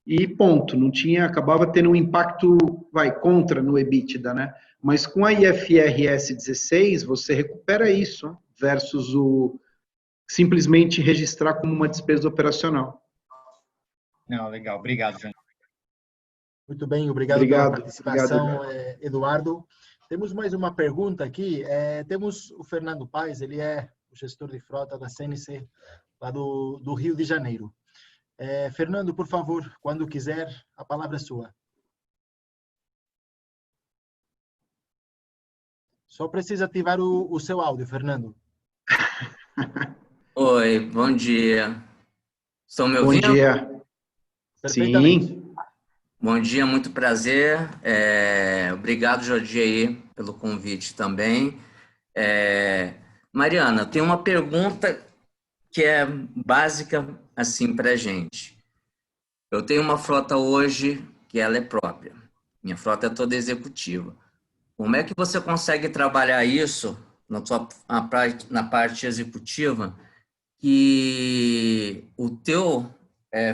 e ponto, não tinha, acabava tendo um impacto, contra no EBITDA, né? Mas com a IFRS 16, você recupera isso versus o simplesmente registrar como uma despesa operacional. Não, legal. Obrigado, João. Muito bem, obrigado pela Obrigado. participação, Obrigado. Eduardo. Temos mais uma pergunta aqui. Temos o Fernando Paes, ele é o gestor de frota da CNC, lá do Rio de Janeiro. Fernando, por favor, quando quiser, a palavra é sua. Só precisa ativar o seu áudio, Fernando. Oi, bom dia. Estão me Bom ouvindo? dia. Perfeitamente. Sim. Bom dia, muito prazer. Obrigado, Jordi, aí, pelo convite também. Mariana, eu tenho uma pergunta que é básica assim para a gente. Eu tenho uma frota hoje que ela é própria. Minha frota é toda executiva. Como é que você consegue trabalhar isso na parte executiva, que o teu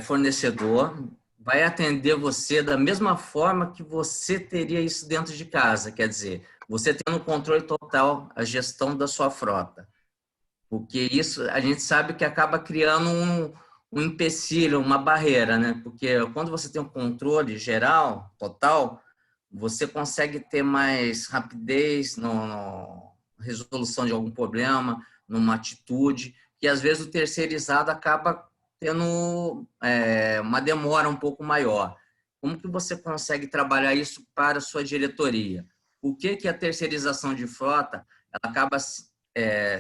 fornecedor vai atender você da mesma forma que você teria isso dentro de casa, quer dizer, você tendo controle total, a gestão da sua frota. Porque isso a gente sabe que acaba criando um empecilho, uma barreira, né? Porque quando você tem um controle geral, total, você consegue ter mais rapidez na resolução de algum problema, numa atitude, que às vezes o terceirizado acaba tendo uma demora um pouco maior. Como que você consegue trabalhar isso para a sua diretoria? Por que a terceirização de frota ela acaba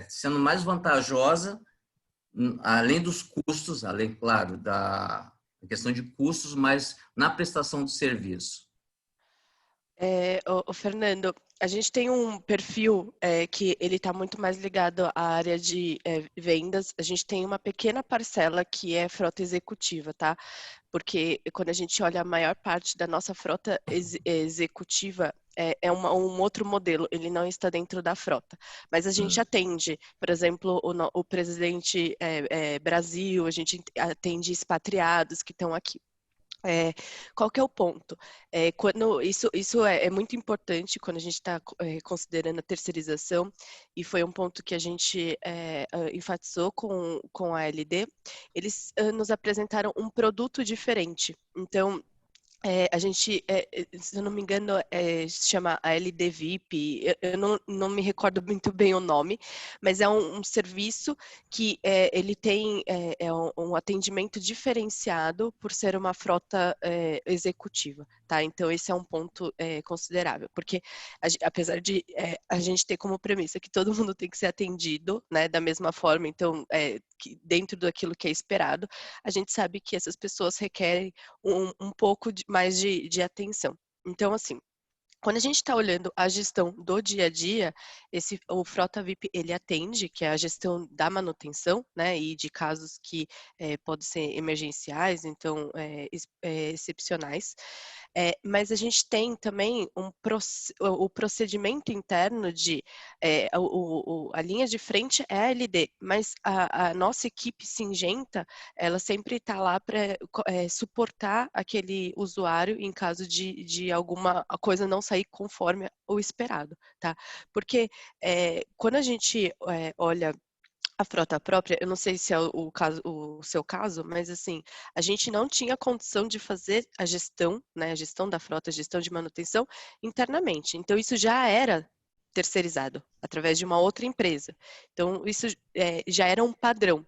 sendo mais vantajosa, além dos custos, além, claro, da questão de custos, mas na prestação do serviço? Fernando, a gente tem um perfil que ele está muito mais ligado à área de vendas. A gente tem uma pequena parcela que é frota executiva, tá? Porque quando a gente olha a maior parte da nossa frota executiva é um outro modelo, ele não está dentro da frota. Mas a gente atende, por exemplo, o presidente Brasil, a gente atende expatriados que estão aqui. Qual que é o ponto? Quando isso é muito importante quando a gente está considerando a terceirização, e foi um ponto que a gente enfatizou com a LD. Eles nos apresentaram um produto diferente. Então, a gente, se eu não me engano, se chama a LD VIP, eu não me recordo muito bem o nome, mas é um serviço que ele tem um atendimento diferenciado por ser uma frota executiva, tá? Então, esse é um ponto considerável, porque apesar de a gente ter como premissa que todo mundo tem que ser atendido, né, da mesma forma, então, dentro daquilo que é esperado, a gente sabe que essas pessoas requerem um pouco mais de atenção. Então, assim, quando a gente está olhando a gestão do dia a dia, o Frota VIP, ele atende, que é a gestão da manutenção, né, e de casos que podem ser emergenciais, então, excepcionais. Mas a gente tem também o procedimento interno de a linha de frente é a LD, mas a nossa equipe singenta, ela sempre está lá para suportar aquele usuário em caso de alguma coisa não sair conforme o esperado, tá? Porque quando a gente olha a frota própria, eu não sei se é o seu caso, mas assim, a gente não tinha condição de fazer a gestão, né, a gestão da frota, a gestão de manutenção internamente. Então, isso já era terceirizado através de uma outra empresa. Então, isso já era um padrão.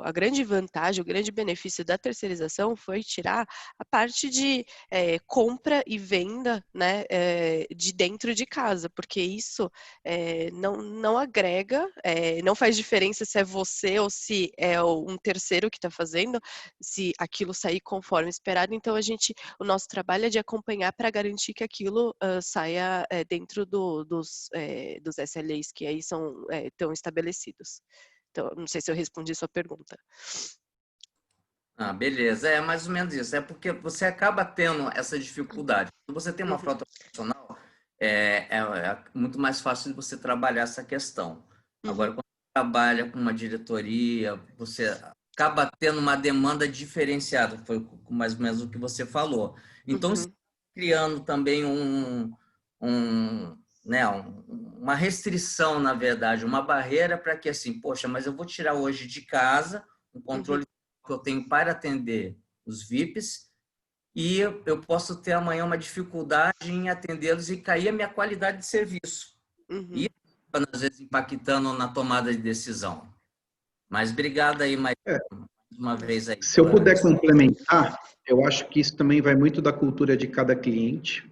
A grande vantagem, o grande benefício da terceirização foi tirar a parte de compra e venda, né, de dentro de casa, porque isso não agrega, não faz diferença se é você ou se é um terceiro que está fazendo, se aquilo sair conforme esperado. Então, o nosso trabalho é de acompanhar para garantir que aquilo saia dentro dos SLAs que aí estão estabelecidos. Então, não sei se eu respondi sua pergunta. Ah, beleza. É mais ou menos isso. É porque você acaba tendo essa dificuldade. Quando você tem uma frota profissional, é muito mais fácil de você trabalhar essa questão. Agora, quando trabalha com uma diretoria, você acaba tendo uma demanda diferenciada, foi mais ou menos o que você falou. Então, criando também uma restrição, na verdade, uma barreira para que, assim, poxa, mas eu vou tirar hoje de casa um controle que eu tenho para atender os VIPs e eu posso ter amanhã uma dificuldade em atendê-los e cair a minha qualidade de serviço. E, às vezes, impactando na tomada de decisão. Mas obrigado aí mais uma vez. Aí, se eu puder complementar, eu acho que isso também vai muito da cultura de cada cliente.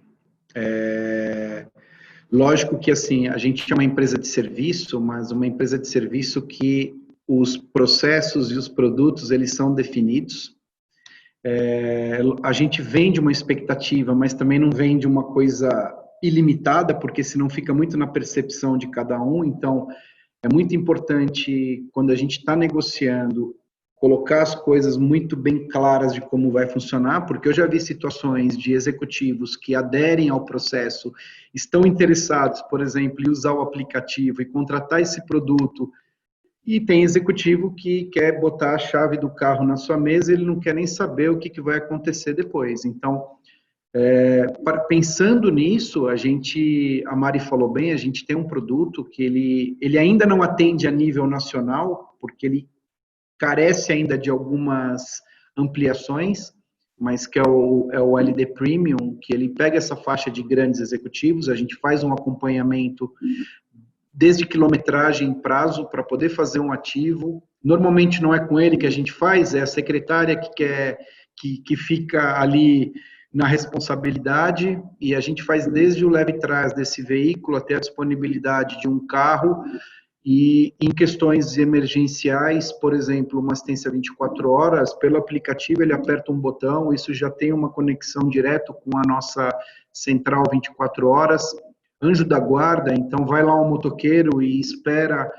Lógico que, assim, a gente é uma empresa de serviço, mas uma empresa de serviço que os processos e os produtos, eles são definidos. A gente vende uma expectativa, mas também não vende uma coisa ilimitada, porque senão fica muito na percepção de cada um. Então, é muito importante, quando a gente está negociando, colocar as coisas muito bem claras de como vai funcionar, porque eu já vi situações de executivos que aderem ao processo, estão interessados, por exemplo, em usar o aplicativo e contratar esse produto, e tem executivo que quer botar a chave do carro na sua mesa e ele não quer nem saber o que vai acontecer depois. Então, pensando nisso, a Mari falou bem, a gente tem um produto que ele ainda não atende a nível nacional, porque ele carece ainda de algumas ampliações, mas que é o LD Premium, que ele pega essa faixa de grandes executivos, a gente faz um acompanhamento desde quilometragem em prazo para poder fazer um ativo. Normalmente não é com ele que a gente faz, é a secretária que fica ali na responsabilidade, e a gente faz desde o leve trás desse veículo até a disponibilidade de um carro, e em questões emergenciais, por exemplo, uma assistência 24 horas, pelo aplicativo ele aperta um botão, isso já tem uma conexão direto com a nossa central 24 horas, anjo da guarda, então vai lá um motoqueiro e espera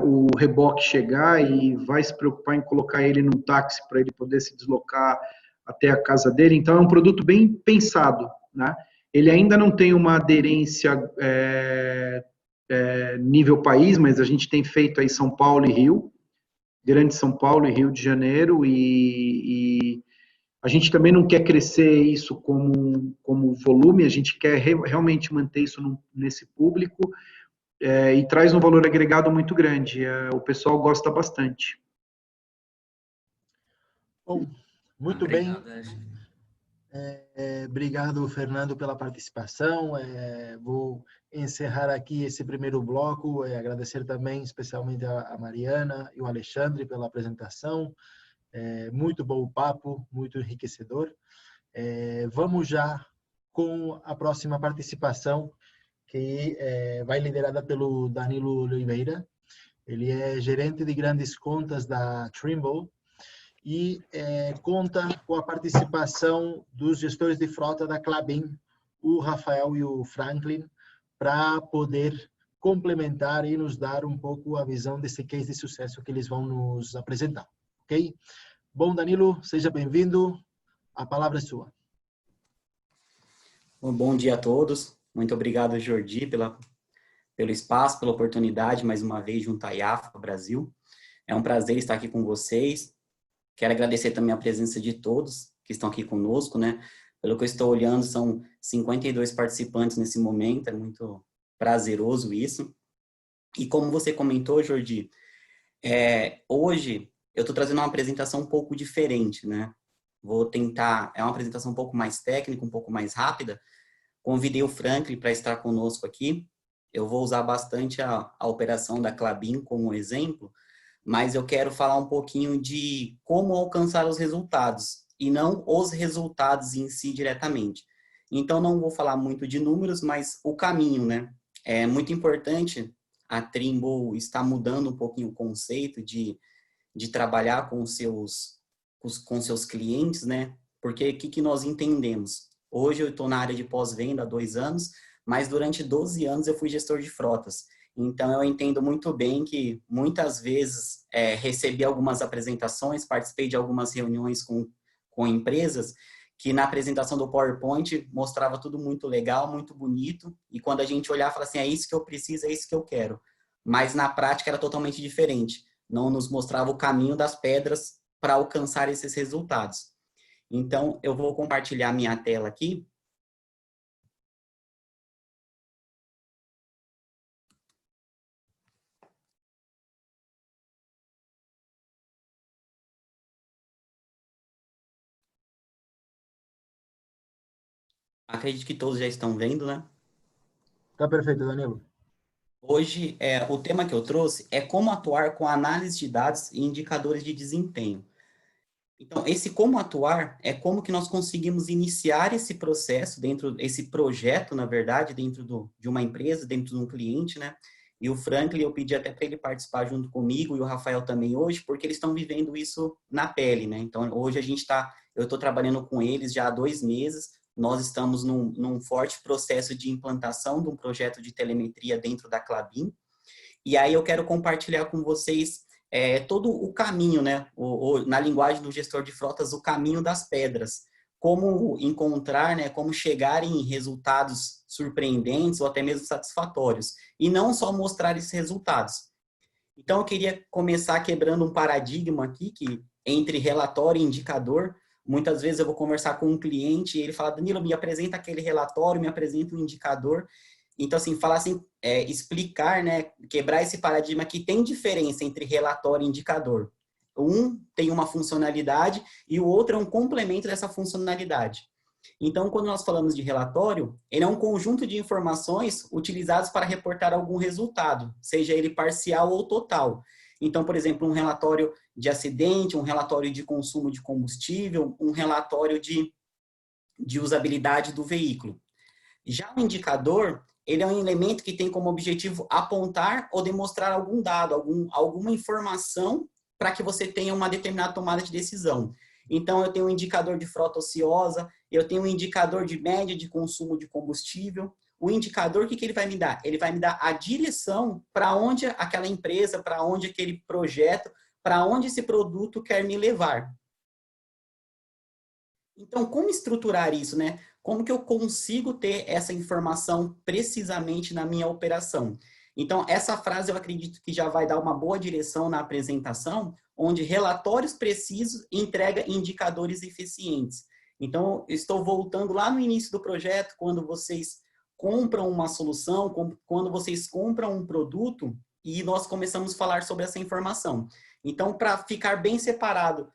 o reboque chegar e vai se preocupar em colocar ele num táxi para ele poder se deslocar até a casa dele. Então é um produto bem pensado, né? Ele ainda não tem uma aderência nível país, mas a gente tem feito aí São Paulo e Rio, Grande São Paulo e Rio de Janeiro, e a gente também não quer crescer isso como volume, a gente quer realmente manter isso nesse público, e traz um valor agregado muito grande, o pessoal gosta bastante. Bom, muito bem. Obrigado, Fernando, pela participação. Vou encerrar aqui esse primeiro bloco, agradecer também especialmente a Mariana e o Alexandre pela apresentação. Muito bom o papo, muito enriquecedor. Vamos já com a próxima participação, que vai liderada pelo Danilo Oliveira. Ele é gerente de grandes contas da Trimble e conta com a participação dos gestores de frota da Klabin, o Rafael e o Franklin, para poder complementar e nos dar um pouco a visão desse case de sucesso que eles vão nos apresentar. Ok? Bom, Danilo, seja bem-vindo. A palavra é sua. Bom dia a todos. Muito obrigado, Jordi, pelo espaço, pela oportunidade, mais uma vez, junto à IAFA Brasil. É um prazer estar aqui com vocês. Quero agradecer também a presença de todos que estão aqui conosco, né? Pelo que eu estou olhando, são 52 participantes nesse momento, é muito prazeroso isso. E como você comentou, Jordi, hoje eu estou trazendo uma apresentação um pouco diferente, né? Vou tentar, é uma apresentação um pouco mais técnica, um pouco mais rápida. Convidei o Franklin para estar conosco aqui. Eu vou usar bastante a operação da Klabin como exemplo, mas eu quero falar um pouquinho de como alcançar os resultados, e não os resultados em si diretamente. Então, não vou falar muito de números, mas o caminho, né? É muito importante, a Trimble está mudando um pouquinho o conceito de trabalhar com seus clientes, né? Porque o que nós entendemos? Hoje eu estou na área de pós-venda há 2 anos, mas durante 12 anos eu fui gestor de frotas. Então, eu entendo muito bem que, muitas vezes, recebi algumas apresentações, participei de algumas reuniões com empresas, que na apresentação do PowerPoint mostrava tudo muito legal, muito bonito, e quando a gente olhar, fala assim, é isso que eu preciso, é isso que eu quero. mas na prática era totalmente diferente. Não nos mostrava o caminho das pedras para alcançar esses resultados. Então, eu vou compartilhar minha tela aqui. Acredito que todos já estão vendo, né? Tá perfeito, Danilo. Hoje, o tema que eu trouxe é como atuar com análise de dados e indicadores de desempenho. Então, esse como atuar é como que nós conseguimos iniciar esse processo, esse projeto, na verdade, dentro de uma empresa, dentro de um cliente, né? E o Franklin, eu pedi até para ele participar junto comigo, e o Rafael também hoje, porque eles estão vivendo isso na pele, né? Então, hoje eu estou trabalhando com eles já há 2 meses, nós estamos num forte processo de implantação de um projeto de telemetria dentro da Klabin, e aí eu quero compartilhar com vocês todo o caminho, né? Na linguagem do gestor de frotas, o caminho das pedras. Como encontrar, né? Como chegar em resultados surpreendentes ou até mesmo satisfatórios. E não só mostrar esses resultados. Então, eu queria começar quebrando um paradigma aqui, que entre relatório e indicador, muitas vezes eu vou conversar com um cliente e ele fala, Danilo, me apresenta aquele relatório, me apresenta um indicador. Então, assim, falar assim, explicar, né, quebrar esse paradigma que tem diferença entre relatório e indicador. Um tem uma funcionalidade e o outro é um complemento dessa funcionalidade. Então, quando nós falamos de relatório, ele é um conjunto de informações utilizadas para reportar algum resultado, seja ele parcial ou total. Então, por exemplo, um relatório de acidente, um relatório de consumo de combustível, um relatório de usabilidade do veículo. Já o indicador, ele é um elemento que tem como objetivo apontar ou demonstrar algum dado, alguma informação para que você tenha uma determinada tomada de decisão. Então, eu tenho um indicador de frota ociosa, eu tenho um indicador de média de consumo de combustível. O indicador, o que ele vai me dar? Ele vai me dar a direção para onde aquela empresa, para onde aquele projeto, para onde esse produto quer me levar. Então, como estruturar isso, né? Como que eu consigo ter essa informação precisamente na minha operação? Então, essa frase eu acredito que já vai dar uma boa direção na apresentação, onde relatórios precisos entrega indicadores eficientes. Então, estou voltando lá no início do projeto, quando vocês compram uma solução, quando vocês compram um produto, e nós começamos a falar sobre essa informação. Então, para ficar bem separado,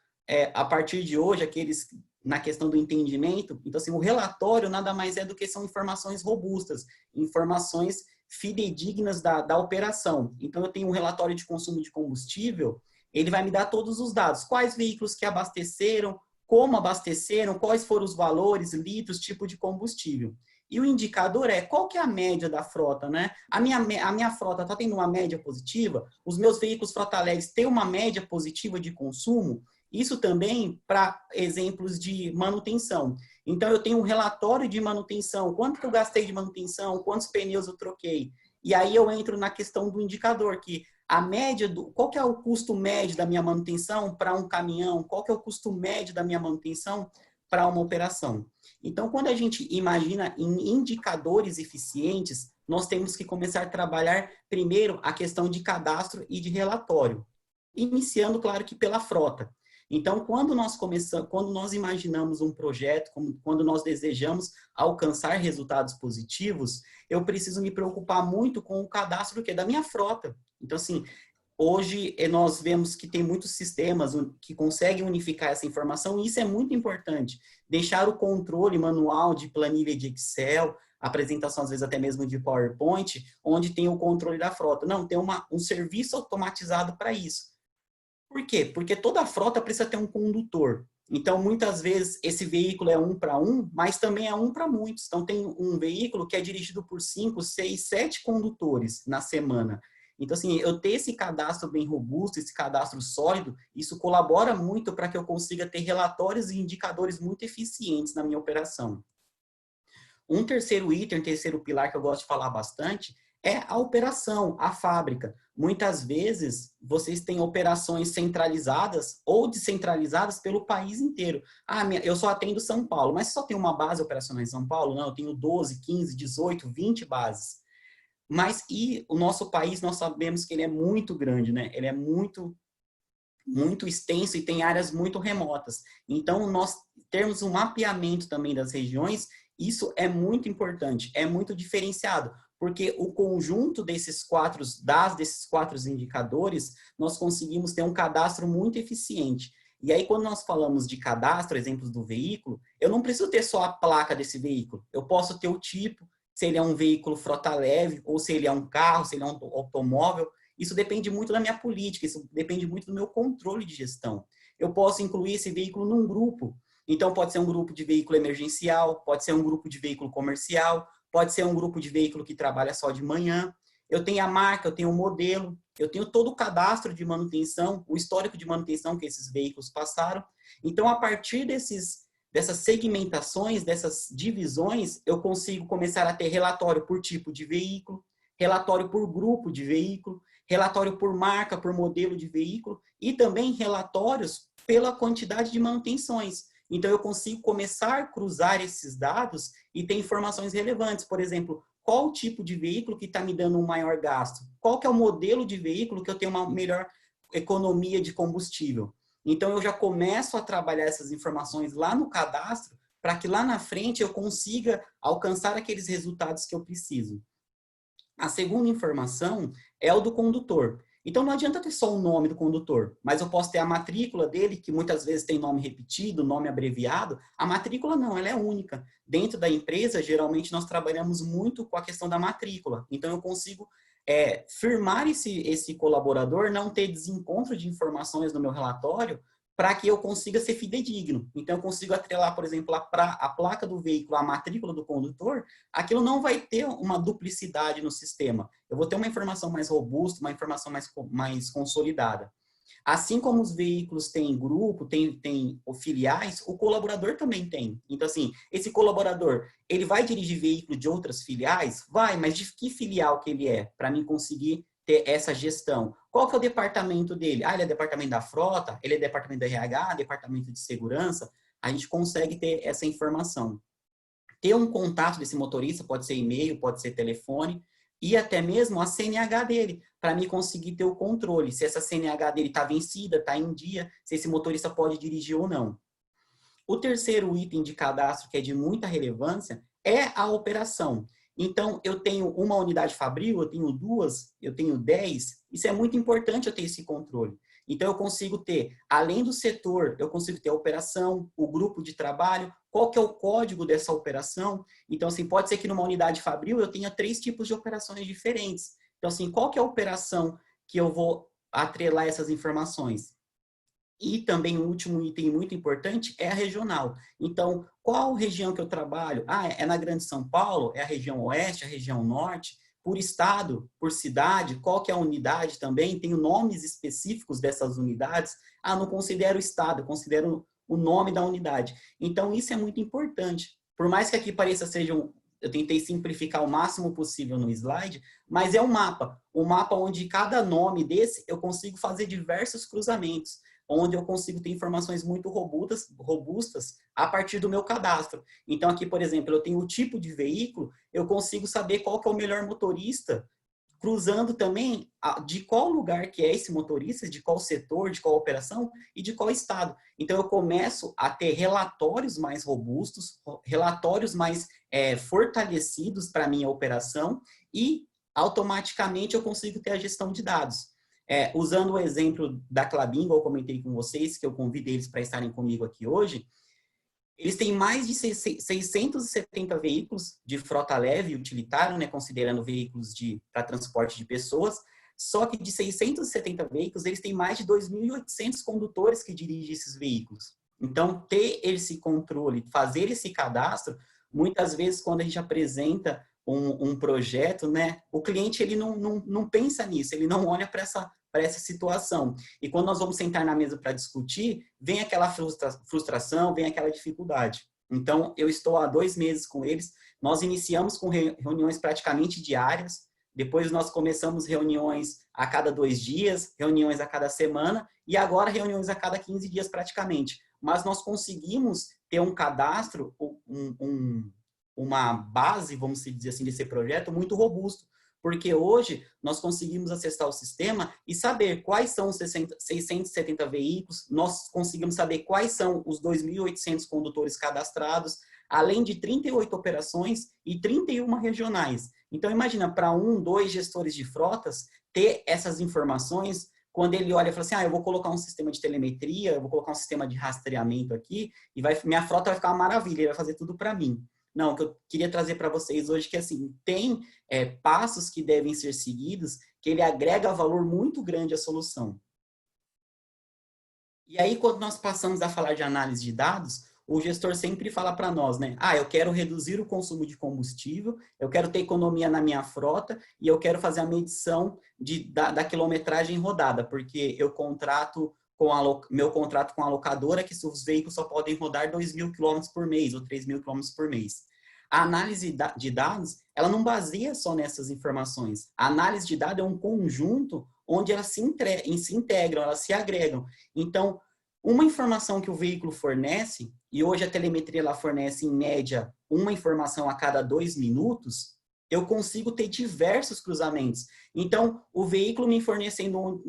a partir de hoje, aqueles na questão do entendimento, então assim, o relatório nada mais é do que são informações robustas, informações fidedignas da operação. Então eu tenho um relatório de consumo de combustível, ele vai me dar todos os dados, quais veículos que abasteceram, como abasteceram, quais foram os valores, litros, tipo de combustível. E o indicador qual que é a média da frota, né? A minha frota está tendo uma média positiva? Os meus veículos frota leves têm uma média positiva de consumo? Isso também para exemplos de manutenção. Então, eu tenho um relatório de manutenção, quanto que eu gastei de manutenção, quantos pneus eu troquei. E aí eu entro na questão do indicador, que a média, qual que é o custo médio da minha manutenção para um caminhão, qual que é o custo médio da minha manutenção para uma operação. Então, quando a gente imagina em indicadores eficientes, nós temos que começar a trabalhar primeiro a questão de cadastro e de relatório, iniciando, claro, que pela frota. Então, quando nós imaginamos um projeto, quando nós desejamos alcançar resultados positivos, eu preciso me preocupar muito com o cadastro da minha frota. Então, assim, hoje nós vemos que tem muitos sistemas que conseguem unificar essa informação e isso é muito importante. Deixar o controle manual de planilha de Excel, apresentação às vezes até mesmo de PowerPoint, onde tem o controle da frota. Não, tem um serviço automatizado para isso. Por quê? Porque toda frota precisa ter um condutor. Então, muitas vezes, esse veículo é 1 para 1, mas também é 1 para muitos. Então, tem um veículo que é dirigido por 5, 6, 7 condutores na semana. Então, assim, eu ter esse cadastro bem robusto, esse cadastro sólido, isso colabora muito para que eu consiga ter relatórios e indicadores muito eficientes na minha operação. Um terceiro item, terceiro pilar que eu gosto de falar bastante é a operação, a fábrica. Muitas vezes, vocês têm operações centralizadas ou descentralizadas pelo país inteiro. Eu só atendo São Paulo, mas só tem uma base operacional em São Paulo? Não, eu tenho 12, 15, 18, 20 bases. Mas e o nosso país, nós sabemos que ele é muito grande, né? Ele é muito extenso e tem áreas muito remotas. Então, nós termos um mapeamento também das regiões, isso é muito importante, é muito diferenciado, porque o conjunto desses quatro dados, desses quatro indicadores, nós conseguimos ter um cadastro muito eficiente. E aí, quando nós falamos de cadastro, exemplos do veículo, eu não preciso ter só a placa desse veículo, eu posso ter o tipo, se ele é um veículo frota leve, ou se ele é um carro, se ele é um automóvel. Isso depende muito da minha política, isso depende muito do meu controle de gestão. Eu posso incluir esse veículo num grupo. Então, pode ser um grupo de veículo emergencial, pode ser um grupo de veículo comercial, pode ser um grupo de veículo que trabalha só de manhã. Eu tenho a marca, eu tenho o modelo, eu tenho todo o cadastro de manutenção, o histórico de manutenção que esses veículos passaram. Então, a partir dessas segmentações, dessas divisões, eu consigo começar a ter relatório por tipo de veículo, relatório por grupo de veículo, relatório por marca, por modelo de veículo e também relatórios pela quantidade de manutenções. Então, eu consigo começar a cruzar esses dados e ter informações relevantes. Por exemplo, qual o tipo de veículo que está me dando um maior gasto? Qual que é o modelo de veículo que eu tenho uma melhor economia de combustível? Então, eu já começo a trabalhar essas informações lá no cadastro para que lá na frente eu consiga alcançar aqueles resultados que eu preciso. A segunda informação é o do condutor. Então, não adianta ter só o nome do condutor, mas eu posso ter a matrícula dele, que muitas vezes tem nome repetido, nome abreviado. A matrícula não, ela é única. Dentro da empresa, geralmente, nós trabalhamos muito com a questão da matrícula. Então, eu consigo firmar esse colaborador, não ter desencontro de informações no meu relatório, para que eu consiga ser fidedigno. Então, eu consigo atrelar, por exemplo, a placa do veículo, a matrícula do condutor, aquilo não vai ter uma duplicidade no sistema. Eu vou ter uma informação mais robusta, uma informação mais consolidada. Assim como os veículos têm grupo, têm filiais, o colaborador também tem. Então, assim, esse colaborador, ele vai dirigir veículo de outras filiais? Vai, mas de que filial que ele é? Para mim conseguir ter essa gestão. Qual que é o departamento dele? Ah, ele é departamento da frota, ele é departamento da RH, departamento de segurança. A gente consegue ter essa informação. Ter um contato desse motorista, pode ser e-mail, pode ser telefone, e até mesmo a CNH dele, para mim conseguir ter o controle, se essa CNH dele está vencida, está em dia, se esse motorista pode dirigir ou não. O terceiro item de cadastro, que é de muita relevância, é a operação. Então, eu tenho uma unidade fabril, eu tenho 2, eu tenho 10, isso é muito importante eu ter esse controle. Então, eu consigo ter, além do setor, eu consigo ter a operação, o grupo de trabalho, qual que é o código dessa operação. Então, assim, pode ser que numa unidade fabril eu tenha 3 tipos de operações diferentes. Então, assim, qual que é a operação que eu vou atrelar essas informações? E também o último item muito importante é a regional. Então, qual região que eu trabalho? Ah, é na Grande São Paulo? É a região oeste, a região norte? Por estado, por cidade, qual que é a unidade também? Tenho nomes específicos dessas unidades? Ah, não considero o estado, eu considero o nome da unidade. Então, isso é muito importante. Por mais que aqui pareça eu tentei simplificar o máximo possível no slide, mas é um mapa onde cada nome desse eu consigo fazer diversos cruzamentos, onde eu consigo ter informações muito robustas a partir do meu cadastro. Então, aqui, por exemplo, eu tenho o tipo de veículo, eu consigo saber qual que é o melhor motorista, cruzando também de qual lugar que é esse motorista, de qual setor, de qual operação e de qual estado. Então, eu começo a ter relatórios mais robustos, relatórios mais fortalecidos para a minha operação e, automaticamente, eu consigo ter a gestão de dados. Usando o exemplo da Klabin, eu comentei com vocês, que eu convidei eles para estarem comigo aqui hoje, eles têm mais de 670 veículos de frota leve e utilitário, né, considerando veículos para transporte de pessoas, só que de 670 veículos, eles têm mais de 2.800 condutores que dirigem esses veículos. Então, ter esse controle, fazer esse cadastro, muitas vezes, quando a gente apresenta um projeto, né, o cliente ele não pensa nisso, ele não olha para essa situação. E quando nós vamos sentar na mesa para discutir, vem aquela frustração, vem aquela dificuldade. Então, eu estou há 2 meses com eles, nós iniciamos com reuniões praticamente diárias, depois nós começamos reuniões a cada 2 dias, reuniões a cada semana, e agora reuniões a cada 15 dias praticamente. Mas nós conseguimos ter um cadastro, uma base, vamos dizer assim, desse projeto muito robusto, Porque hoje nós conseguimos acessar o sistema e saber quais são os 670 veículos, nós conseguimos saber quais são os 2.800 condutores cadastrados, além de 38 operações e 31 regionais. Então, imagina, para 1, 2 gestores de frotas, ter essas informações, quando ele olha e fala assim, eu vou colocar um sistema de telemetria, eu vou colocar um sistema de rastreamento aqui, e minha frota vai ficar uma maravilha, ele vai fazer tudo para mim. Não, o que eu queria trazer para vocês hoje é que, assim, tem passos que devem ser seguidos, que ele agrega valor muito grande à solução. E aí, quando nós passamos a falar de análise de dados, o gestor sempre fala para nós, né? Eu quero reduzir o consumo de combustível, eu quero ter economia na minha frota e eu quero fazer a medição da quilometragem rodada, porque eu contrato meu contrato com a locadora que os veículos só podem rodar 2.000 km por mês ou 3.000 km por mês. A análise de dados, ela não baseia só nessas informações. A análise de dados é um conjunto onde elas se integram, elas se agregam. Então, uma informação que o veículo fornece, e hoje a telemetria ela fornece, em média, uma informação a cada 2 minutos, eu consigo ter diversos cruzamentos. Então, o veículo me fornecendo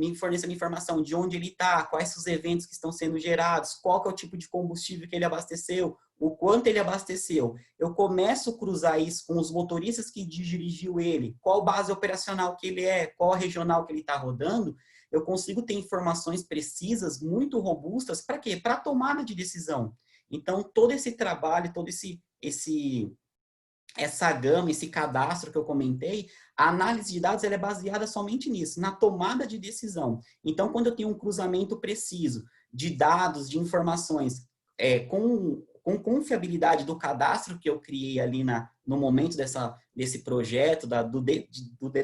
informação de onde ele está, quais são os eventos que estão sendo gerados, qual que é o tipo de combustível que ele abasteceu, o quanto ele abasteceu. Eu começo a cruzar isso com os motoristas que dirigiu ele, qual base operacional que ele é, qual a regional que ele está rodando. Eu consigo ter informações precisas, muito robustas, para quê? Para a tomada de decisão. Então, todo esse trabalho, todo essa gama, esse cadastro que eu comentei, a análise de dados ela é baseada somente nisso, na tomada de decisão. Então, quando eu tenho um cruzamento preciso de dados, de informações, com confiabilidade do cadastro que eu criei ali no momento desse projeto, da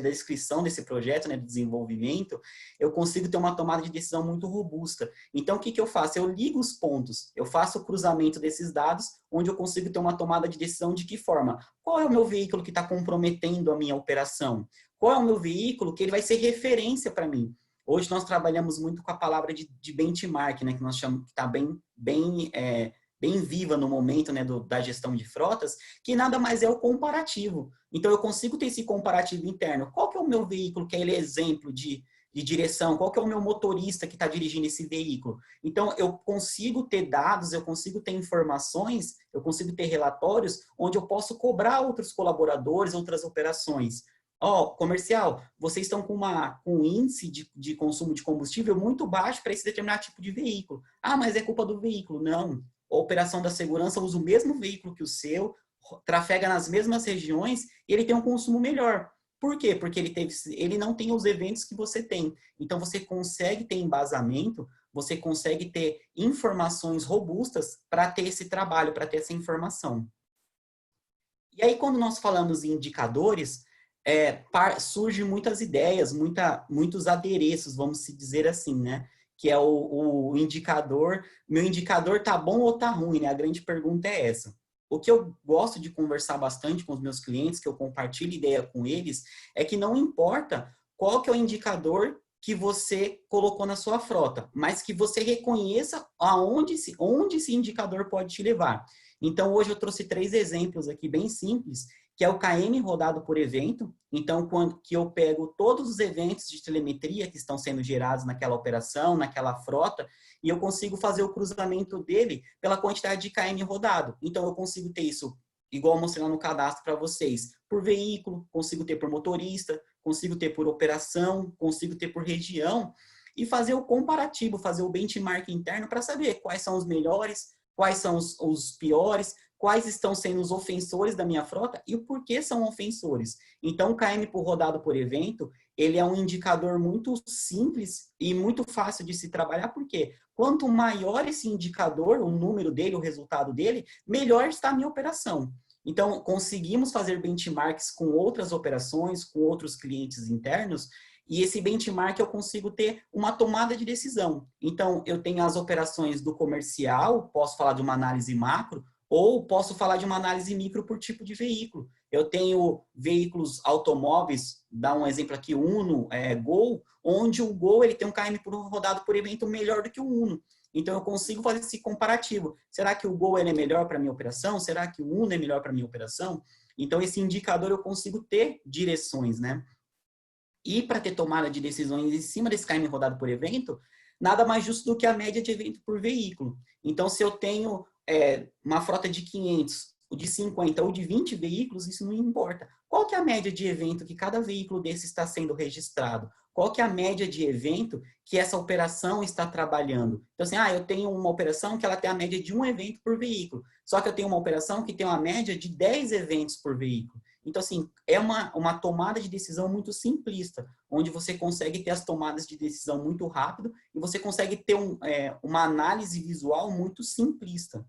descrição desse projeto, né, do desenvolvimento, eu consigo ter uma tomada de decisão muito robusta. Então, o que eu faço? Eu ligo os pontos, eu faço o cruzamento desses dados, onde eu consigo ter uma tomada de decisão de que forma? Qual é o meu veículo que está comprometendo a minha operação? Qual é o meu veículo que ele vai ser referência para mim? Hoje nós trabalhamos muito com a palavra de benchmark, né, que nós chamamos, que está bem viva no momento, né, da gestão de frotas, que nada mais é o comparativo. Então, eu consigo ter esse comparativo interno. Qual que é o meu veículo que é ele exemplo de direção? Qual que é o meu motorista que está dirigindo esse veículo? Então, eu consigo ter dados, eu consigo ter informações, eu consigo ter relatórios onde eu posso cobrar outros colaboradores, outras operações. Comercial, vocês estão com um índice de consumo de combustível muito baixo para esse determinado tipo de veículo. Mas é culpa do veículo. Não. A operação da segurança usa o mesmo veículo que o seu, trafega nas mesmas regiões e ele tem um consumo melhor. Por quê? Porque ele não tem os eventos que você tem. Então, você consegue ter embasamento, você consegue ter informações robustas para ter esse trabalho, para ter essa informação. E aí, quando nós falamos em indicadores, surgem muitas ideias, muitos adereços, vamos se dizer assim, né? Que é o indicador, meu indicador tá bom ou tá ruim, né? A grande pergunta é essa. O que eu gosto de conversar bastante com os meus clientes, que eu compartilho ideia com eles, é que não importa qual que é o indicador que você colocou na sua frota, mas que você reconheça onde esse indicador pode te levar. Então, hoje eu trouxe 3 exemplos aqui bem simples, que é o KM rodado por evento. Então, quando que eu pego todos os eventos de telemetria que estão sendo gerados naquela operação, naquela frota, e eu consigo fazer o cruzamento dele pela quantidade de KM rodado. Então, eu consigo ter isso, igual eu mostrei lá no cadastro para vocês, por veículo, consigo ter por motorista, consigo ter por operação, consigo ter por região, e fazer o comparativo, fazer o benchmark interno para saber quais são os melhores, quais são os piores, quais estão sendo os ofensores da minha frota e o porquê são ofensores. Então, o KM por rodado por evento, ele é um indicador muito simples e muito fácil de se trabalhar, porque quanto maior esse indicador, o número dele, o resultado dele, melhor está a minha operação. Então, conseguimos fazer benchmarks com outras operações, com outros clientes internos, e esse benchmark eu consigo ter uma tomada de decisão. Então, eu tenho as operações do comercial, posso falar de uma análise macro, ou posso falar de uma análise micro por tipo de veículo. Eu tenho veículos automóveis, dá um exemplo aqui, Uno, Gol, onde o Gol ele tem um KM por rodado por evento melhor do que o Uno. Então, eu consigo fazer esse comparativo. Será que o Gol ele é melhor para a minha operação? Será que o Uno é melhor para a minha operação? Então, esse indicador eu consigo ter direções, né? E para ter tomada de decisões em cima desse KM rodado por evento, nada mais justo do que a média de evento por veículo. Então, se eu tenho uma frota de 500, de 50 ou de 20 veículos, isso não importa. Qual que é a média de evento que cada veículo desse está sendo registrado? Qual que é a média de evento que essa operação está trabalhando? Então, assim, eu tenho uma operação que ela tem a média de 1 evento por veículo. Só que eu tenho uma operação que tem uma média de 10 eventos por veículo. Então, assim, é uma tomada de decisão muito simplista, onde você consegue ter as tomadas de decisão muito rápido e você consegue ter uma análise visual muito simplista.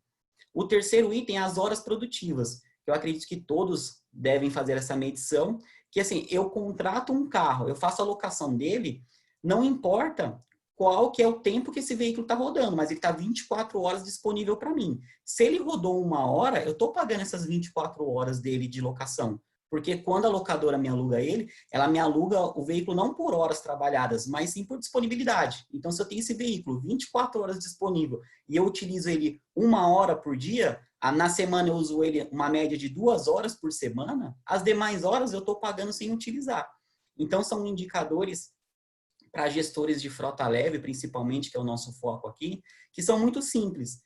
O terceiro item é as horas produtivas. Eu acredito que todos devem fazer essa medição, que assim, eu contrato um carro, eu faço a locação dele, não importa qual que é o tempo que esse veículo está rodando, mas ele está 24 horas disponível para mim. Se ele rodou 1 hora, eu estou pagando essas 24 horas dele de locação. Porque quando a locadora me aluga ele, ela me aluga o veículo não por horas trabalhadas, mas sim por disponibilidade. Então, se eu tenho esse veículo 24 horas disponível e eu utilizo ele 1 hora por dia, na semana eu uso ele uma média de 2 horas por semana, as demais horas eu estou pagando sem utilizar. Então, são indicadores para gestores de frota leve, principalmente, que é o nosso foco aqui, que são muito simples.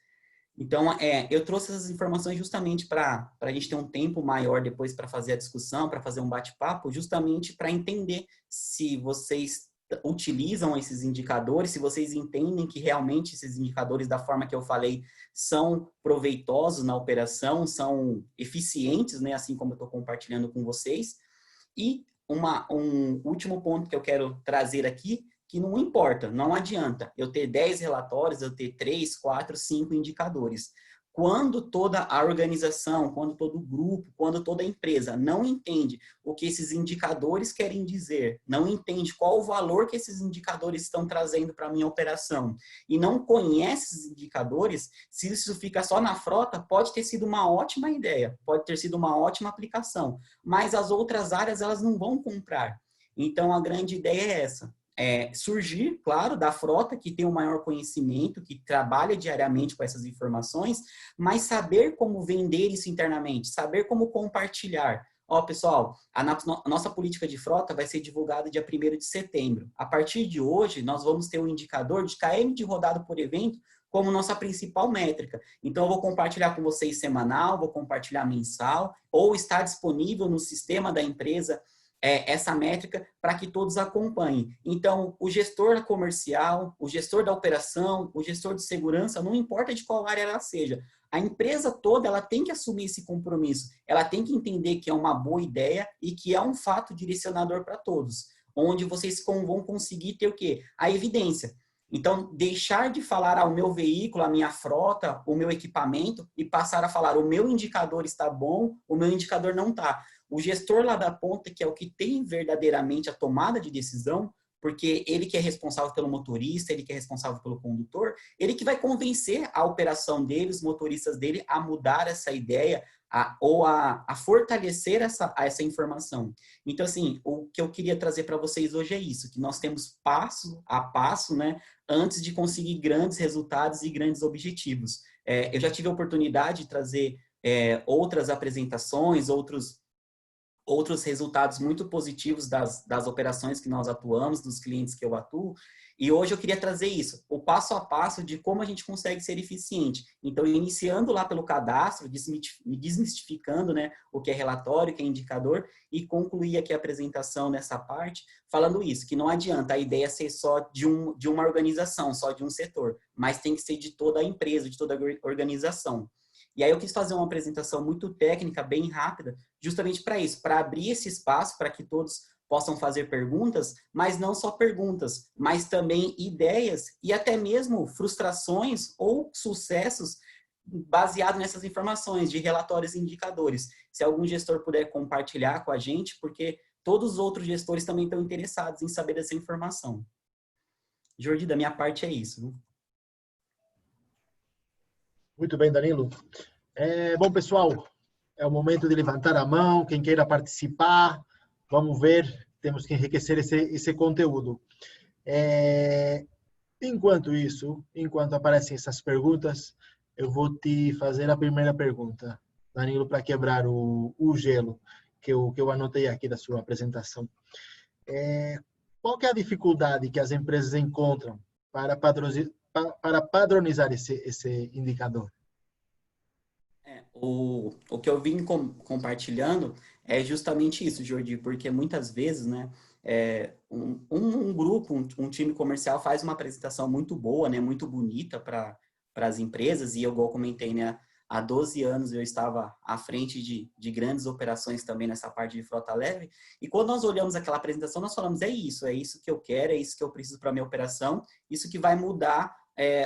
Então, eu trouxe essas informações justamente para a gente ter um tempo maior depois para fazer a discussão, para fazer um bate-papo, justamente para entender se vocês utilizam esses indicadores, se vocês entendem que realmente esses indicadores, da forma que eu falei, são proveitosos na operação, são eficientes, né, assim como eu estou compartilhando com vocês. E um último ponto que eu quero trazer aqui, que não importa, não adianta eu ter 10 relatórios, eu ter 3, 4, 5 indicadores. Quando toda a organização, quando todo o grupo, quando toda a empresa não entende o que esses indicadores querem dizer, não entende qual o valor que esses indicadores estão trazendo para a minha operação e não conhece esses indicadores, se isso fica só na frota, pode ter sido uma ótima ideia, pode ter sido uma ótima aplicação, mas as outras áreas elas não vão comprar. Então, a grande ideia é essa. Surgir, claro, da frota que tem o maior conhecimento, que trabalha diariamente com essas informações, mas saber como vender isso internamente, saber como compartilhar. Pessoal, a nossa política de frota vai ser divulgada dia 1º de setembro. A partir de hoje, nós vamos ter um indicador de KM de rodado por evento como nossa principal métrica. Então, eu vou compartilhar com vocês semanal, vou compartilhar mensal, ou está disponível no sistema da empresa essa métrica para que todos acompanhem. Então, o gestor comercial, o gestor da operação, o gestor de segurança, não importa de qual área ela seja, a empresa toda ela tem que assumir esse compromisso, ela tem que entender que é uma boa ideia e que é um fato direcionador para todos, onde vocês vão conseguir ter o quê? A evidência. Então, deixar de falar o meu veículo, a minha frota, o meu equipamento e passar a falar o meu indicador está bom, o meu indicador não está. O gestor lá da ponta, que é o que tem verdadeiramente a tomada de decisão, porque ele que é responsável pelo motorista, ele que é responsável pelo condutor, ele que vai convencer a operação dele, os motoristas dele, a mudar essa ideia ou a fortalecer essa informação. Então, assim, o que eu queria trazer para vocês hoje é isso, que nós temos passo a passo, né, antes de conseguir grandes resultados e grandes objetivos. Eu já tive a oportunidade de trazer outras apresentações, outros resultados muito positivos das operações que nós atuamos, dos clientes que eu atuo, e hoje eu queria trazer isso, o passo a passo de como a gente consegue ser eficiente. Então, iniciando lá pelo cadastro, desmistificando, né, o que é relatório, o que é indicador, e concluir aqui a apresentação nessa parte, falando isso, que não adianta a ideia ser só de uma organização, só de um setor, mas tem que ser de toda a empresa, de toda a organização. E aí eu quis fazer uma apresentação muito técnica, bem rápida, justamente para isso, para abrir esse espaço para que todos possam fazer perguntas, mas não só perguntas, mas também ideias e até mesmo frustrações ou sucessos baseado nessas informações de relatórios e indicadores. Se algum gestor puder compartilhar com a gente, porque todos os outros gestores também estão interessados em saber dessa informação. Jordi, da minha parte é isso. Viu? Muito bem, Danilo. Bom, pessoal, é o momento de levantar a mão, quem queira participar, vamos ver, temos que enriquecer esse conteúdo. Enquanto aparecem essas perguntas, eu vou te fazer a primeira pergunta, Danilo, para quebrar o gelo que eu anotei aqui da sua apresentação. qual que é a dificuldade que as empresas encontram para padronizar esse indicador? O que eu vim compartilhando é justamente isso, Jordi, porque muitas vezes, né, um grupo, um time comercial faz uma apresentação muito boa, né, muito bonita para as empresas, e eu, igual comentei, né, há 12 anos eu estava à frente de grandes operações também nessa parte de frota leve, e quando nós olhamos aquela apresentação, nós falamos, é isso que eu quero, é isso que eu preciso para a minha operação, isso que vai mudar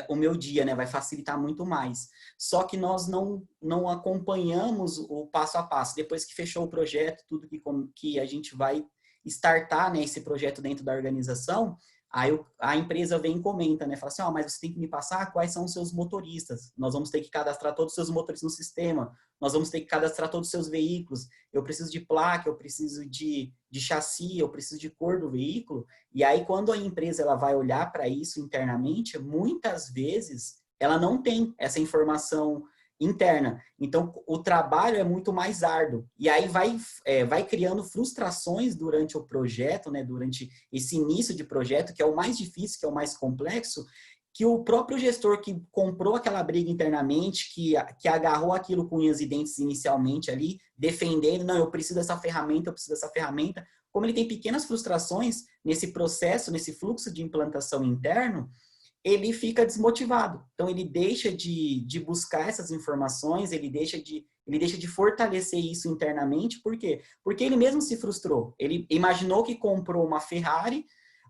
o meu dia, né? Vai facilitar muito mais. Só que nós não acompanhamos o passo a passo. Depois que fechou o projeto, tudo que a gente vai startar, né, esse projeto dentro da organização, aí a empresa vem e comenta, né? Fala assim, mas você tem que me passar quais são os seus motoristas. Nós vamos ter que cadastrar todos os seus motoristas no sistema. Nós vamos ter que cadastrar todos os seus veículos. Eu preciso de placa, eu preciso de chassi, eu preciso de cor do veículo. E aí, quando a empresa ela vai olhar para isso internamente, muitas vezes ela não tem essa informação interna. Então, o trabalho é muito mais árduo. E aí vai criando frustrações durante o projeto, né? Durante esse início de projeto, que é o mais difícil, que é o mais complexo, que o próprio gestor que comprou aquela briga internamente, que agarrou aquilo com unhas e dentes inicialmente ali, defendendo, não, eu preciso dessa ferramenta, como ele tem pequenas frustrações nesse processo, nesse fluxo de implantação interno, ele fica desmotivado. Então, ele deixa de buscar essas informações, ele deixa de fortalecer isso internamente. Por quê? Porque ele mesmo se frustrou. Ele imaginou que comprou uma Ferrari,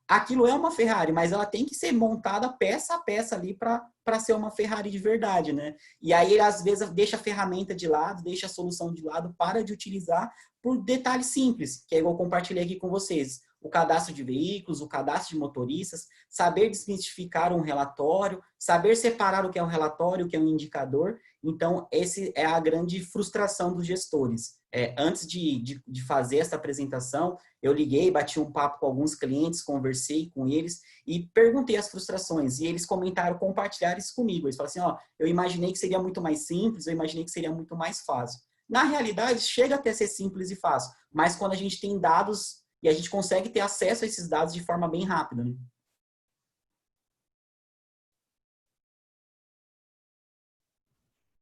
aquilo é uma Ferrari, mas ela tem que ser montada peça a peça ali para ser uma Ferrari de verdade, né? E aí ele, às vezes, deixa a ferramenta de lado, deixa a solução de lado, para de utilizar por detalhes simples, que é igual eu compartilhei aqui com vocês. O cadastro de veículos, o cadastro de motoristas, saber desmistificar um relatório, saber separar o que é um relatório, o que é um indicador. Então, essa é a grande frustração dos gestores. Antes de fazer essa apresentação, eu liguei, bati um papo com alguns clientes, conversei com eles e perguntei as frustrações. E eles compartilharam isso comigo. Eles falaram assim, eu imaginei que seria muito mais simples, eu imaginei que seria muito mais fácil. Na realidade, chega até ser simples e fácil, mas quando a gente tem dados e a gente consegue ter acesso a esses dados de forma bem rápida, né?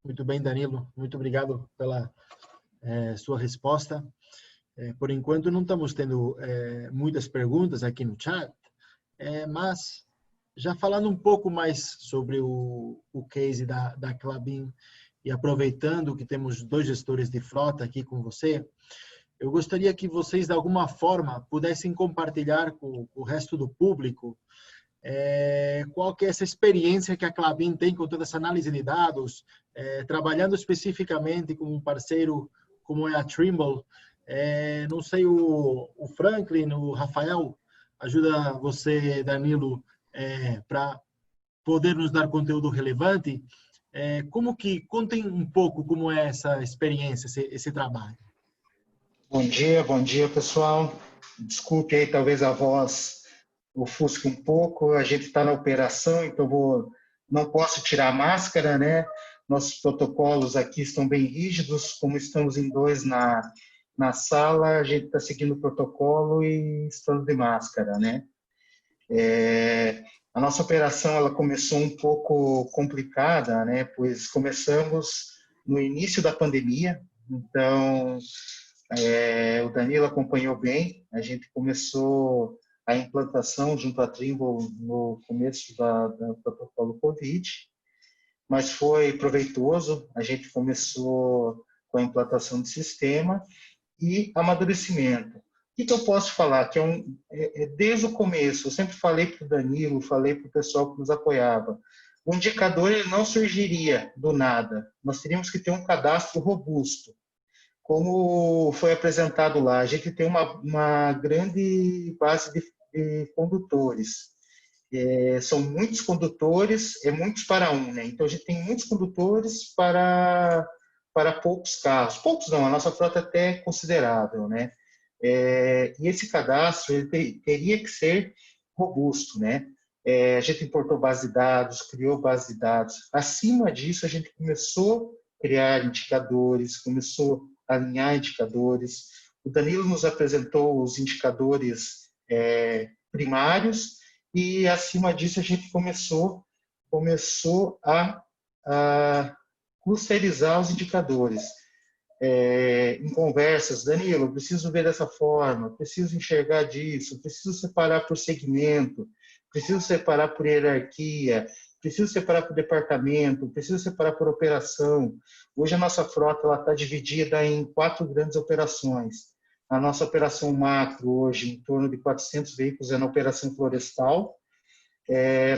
Muito bem, Danilo. Muito obrigado pela sua resposta. Por enquanto, não estamos tendo muitas perguntas aqui no chat, mas já falando um pouco mais sobre o case da Klabin e aproveitando que temos 2 gestores de frota aqui com você, eu gostaria que vocês, de alguma forma, pudessem compartilhar com o resto do público qual que é essa experiência que a Klabin tem com toda essa análise de dados, trabalhando especificamente com um parceiro como é a Trimble. Não sei, o Franklin, o Rafael, ajuda você, Danilo, para poder nos dar conteúdo relevante. Contem um pouco como é essa experiência, esse trabalho. Bom dia, pessoal. Desculpe aí, talvez a voz ofusque um pouco. A gente está na operação, então não posso tirar a máscara, né? Nossos protocolos aqui estão bem rígidos, como estamos em 2 na sala, a gente está seguindo o protocolo e estando de máscara, né? A nossa operação ela começou um pouco complicada, né? Pois começamos no início da pandemia, então o Danilo acompanhou bem. A gente começou a implantação junto à Trimble no começo do protocolo Covid, mas foi proveitoso. A gente começou com a implantação do sistema e amadurecimento. O que eu posso falar? Que desde o começo, eu sempre falei para o Danilo, falei para o pessoal que nos apoiava, o indicador ele não surgiria do nada. Nós teríamos que ter um cadastro robusto. Como foi apresentado lá, a gente tem uma grande base de condutores. São muitos condutores, muitos para um, né? Então, a gente tem muitos condutores para poucos carros. Poucos não, a nossa frota até é considerável, né? E esse cadastro ele teria que ser robusto, né? A gente importou base de dados, criou base de dados. Acima disso, a gente começou a criar indicadores, começou a alinhar indicadores. O Danilo nos apresentou os indicadores primários, e acima disso a gente começou a clusterizar os indicadores. Em conversas, Danilo, eu preciso ver dessa forma, preciso enxergar disso, preciso separar por segmento, preciso separar por hierarquia, preciso separar por departamento, preciso separar por operação. Hoje a nossa frota está dividida em 4 grandes operações. A nossa operação macro, hoje, em torno de 400 veículos, é na operação florestal.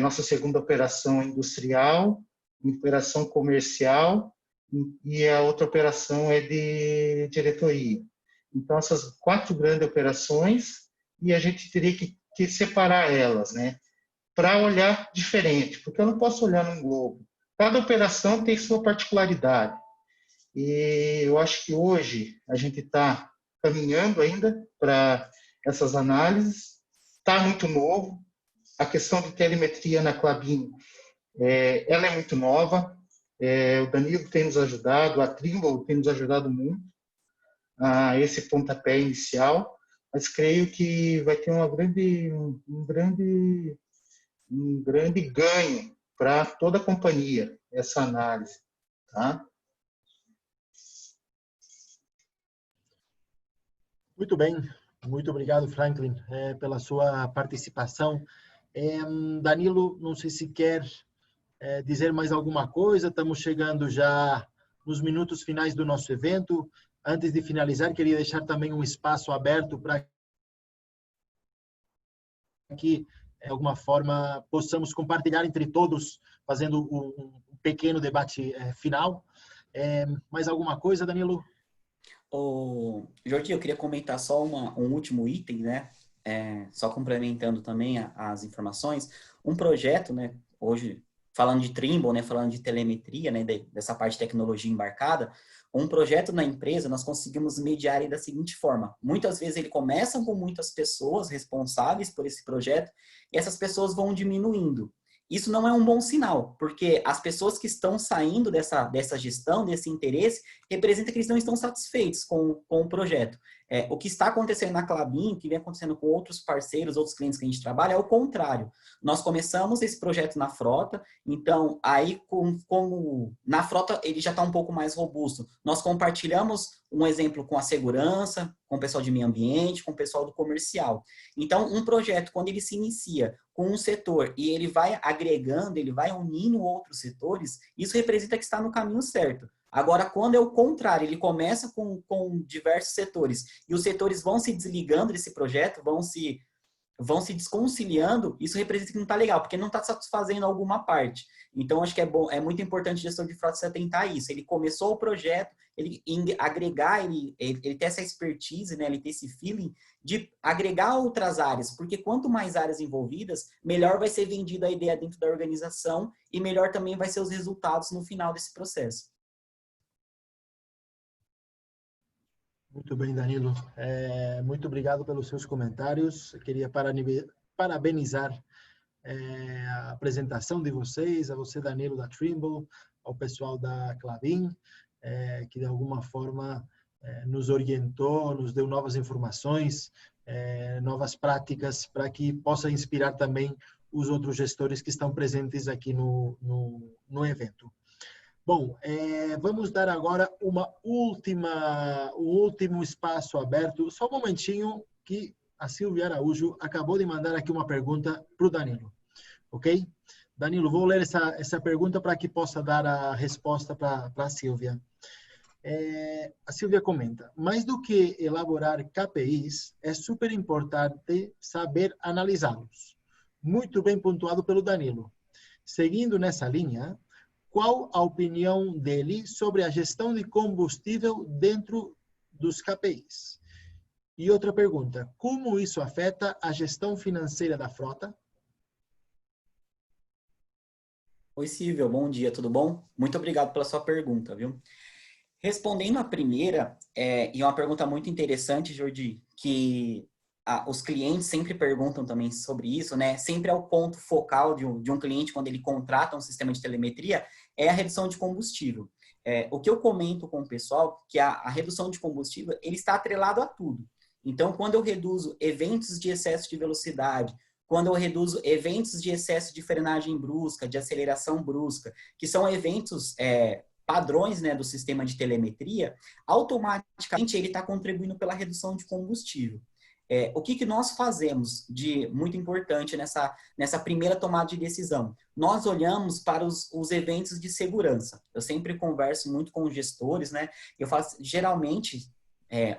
Nossa segunda operação é industrial, operação comercial, e a outra operação é de diretoria. Então, essas 4 grandes operações, e a gente teria que separar elas, né? Para olhar diferente, porque eu não posso olhar num globo. Cada operação tem sua particularidade. E eu acho que hoje a gente está caminhando ainda para essas análises. Está muito novo. A questão de telemetria na Klabin, ela é muito nova. O Danilo tem nos ajudado, a Trimble tem nos ajudado muito a esse pontapé inicial, mas creio que vai ter um grande ganho para toda a companhia, essa análise. Tá? Muito bem, muito obrigado, Franklin, pela sua participação. Danilo, não sei se quer dizer mais alguma coisa, estamos chegando já nos minutos finais do nosso evento. Antes de finalizar, queria deixar também um espaço aberto para que, de alguma forma, possamos compartilhar entre todos, fazendo um pequeno debate final. Mais alguma coisa, Danilo? Jordi, eu queria comentar só um último item, né? Só complementando também as informações. Um projeto, né? Hoje, falando de Trimble, né? Falando de telemetria, né? Dessa parte de tecnologia embarcada, um projeto na empresa, nós conseguimos mediar ele da seguinte forma. Muitas vezes ele começa com muitas pessoas responsáveis por esse projeto e essas pessoas vão diminuindo. Isso não é um bom sinal, porque as pessoas que estão saindo dessa gestão, desse interesse, representa que eles não estão satisfeitos com o projeto. O que está acontecendo na Klabin, o que vem acontecendo com outros parceiros, outros clientes que a gente trabalha, é o contrário. Nós começamos esse projeto na frota, então aí como na frota ele já está um pouco mais robusto. Nós compartilhamos um exemplo com a segurança, com o pessoal de meio ambiente, com o pessoal do comercial. Então, um projeto, quando ele se inicia com um setor e ele vai agregando, ele vai unindo outros setores, isso representa que está no caminho certo. Agora, quando é o contrário, ele começa com diversos setores e os setores vão se desligando desse projeto, vão se desconciliando, isso representa que não está legal, porque não está satisfazendo alguma parte. Então, acho que é muito importante o gestor de frota se atentar a isso. Ele começou o projeto, ele agregar, ele ter essa expertise, né, ele ter esse feeling de agregar outras áreas, porque quanto mais áreas envolvidas, melhor vai ser vendida a ideia dentro da organização e melhor também vai ser os resultados no final desse processo. Muito bem, Danilo. Muito obrigado pelos seus comentários. Eu queria parabenizar a apresentação de vocês, a você, Danilo, da Trimble, ao pessoal da Klabin, que de alguma forma nos orientou, nos deu novas informações, novas práticas, para que possa inspirar também os outros gestores que estão presentes aqui no evento. Bom, vamos dar agora um último espaço aberto. Só um momentinho que a Silvia Araújo acabou de mandar aqui uma pergunta para o Danilo. Ok? Danilo, vou ler essa pergunta para que possa dar a resposta para a Silvia. A Silvia comenta, mais do que elaborar KPIs, é super importante saber analisá-los. Muito bem pontuado pelo Danilo. Seguindo nessa linha, qual a opinião dele sobre a gestão de combustível dentro dos KPIs? E outra pergunta, como isso afeta a gestão financeira da frota? Oi, Silvia, bom dia, tudo bom? Muito obrigado pela sua pergunta, viu? Respondendo a primeira, e é uma pergunta muito interessante, Jordi, que os clientes sempre perguntam também sobre isso, né? Sempre é o ponto focal de um cliente quando ele contrata um sistema de telemetria, é a redução de combustível. O que eu comento com o pessoal, que a redução de combustível, ele está atrelado a tudo. Então, quando eu reduzo eventos de excesso de velocidade, quando eu reduzo eventos de excesso de frenagem brusca, de aceleração brusca, que são eventos padrões, né, do sistema de telemetria, automaticamente ele está contribuindo pela redução de combustível. O que nós fazemos de muito importante nessa primeira tomada de decisão? Nós olhamos para os eventos de segurança. Eu sempre converso muito com os gestores, né? Eu faço, geralmente,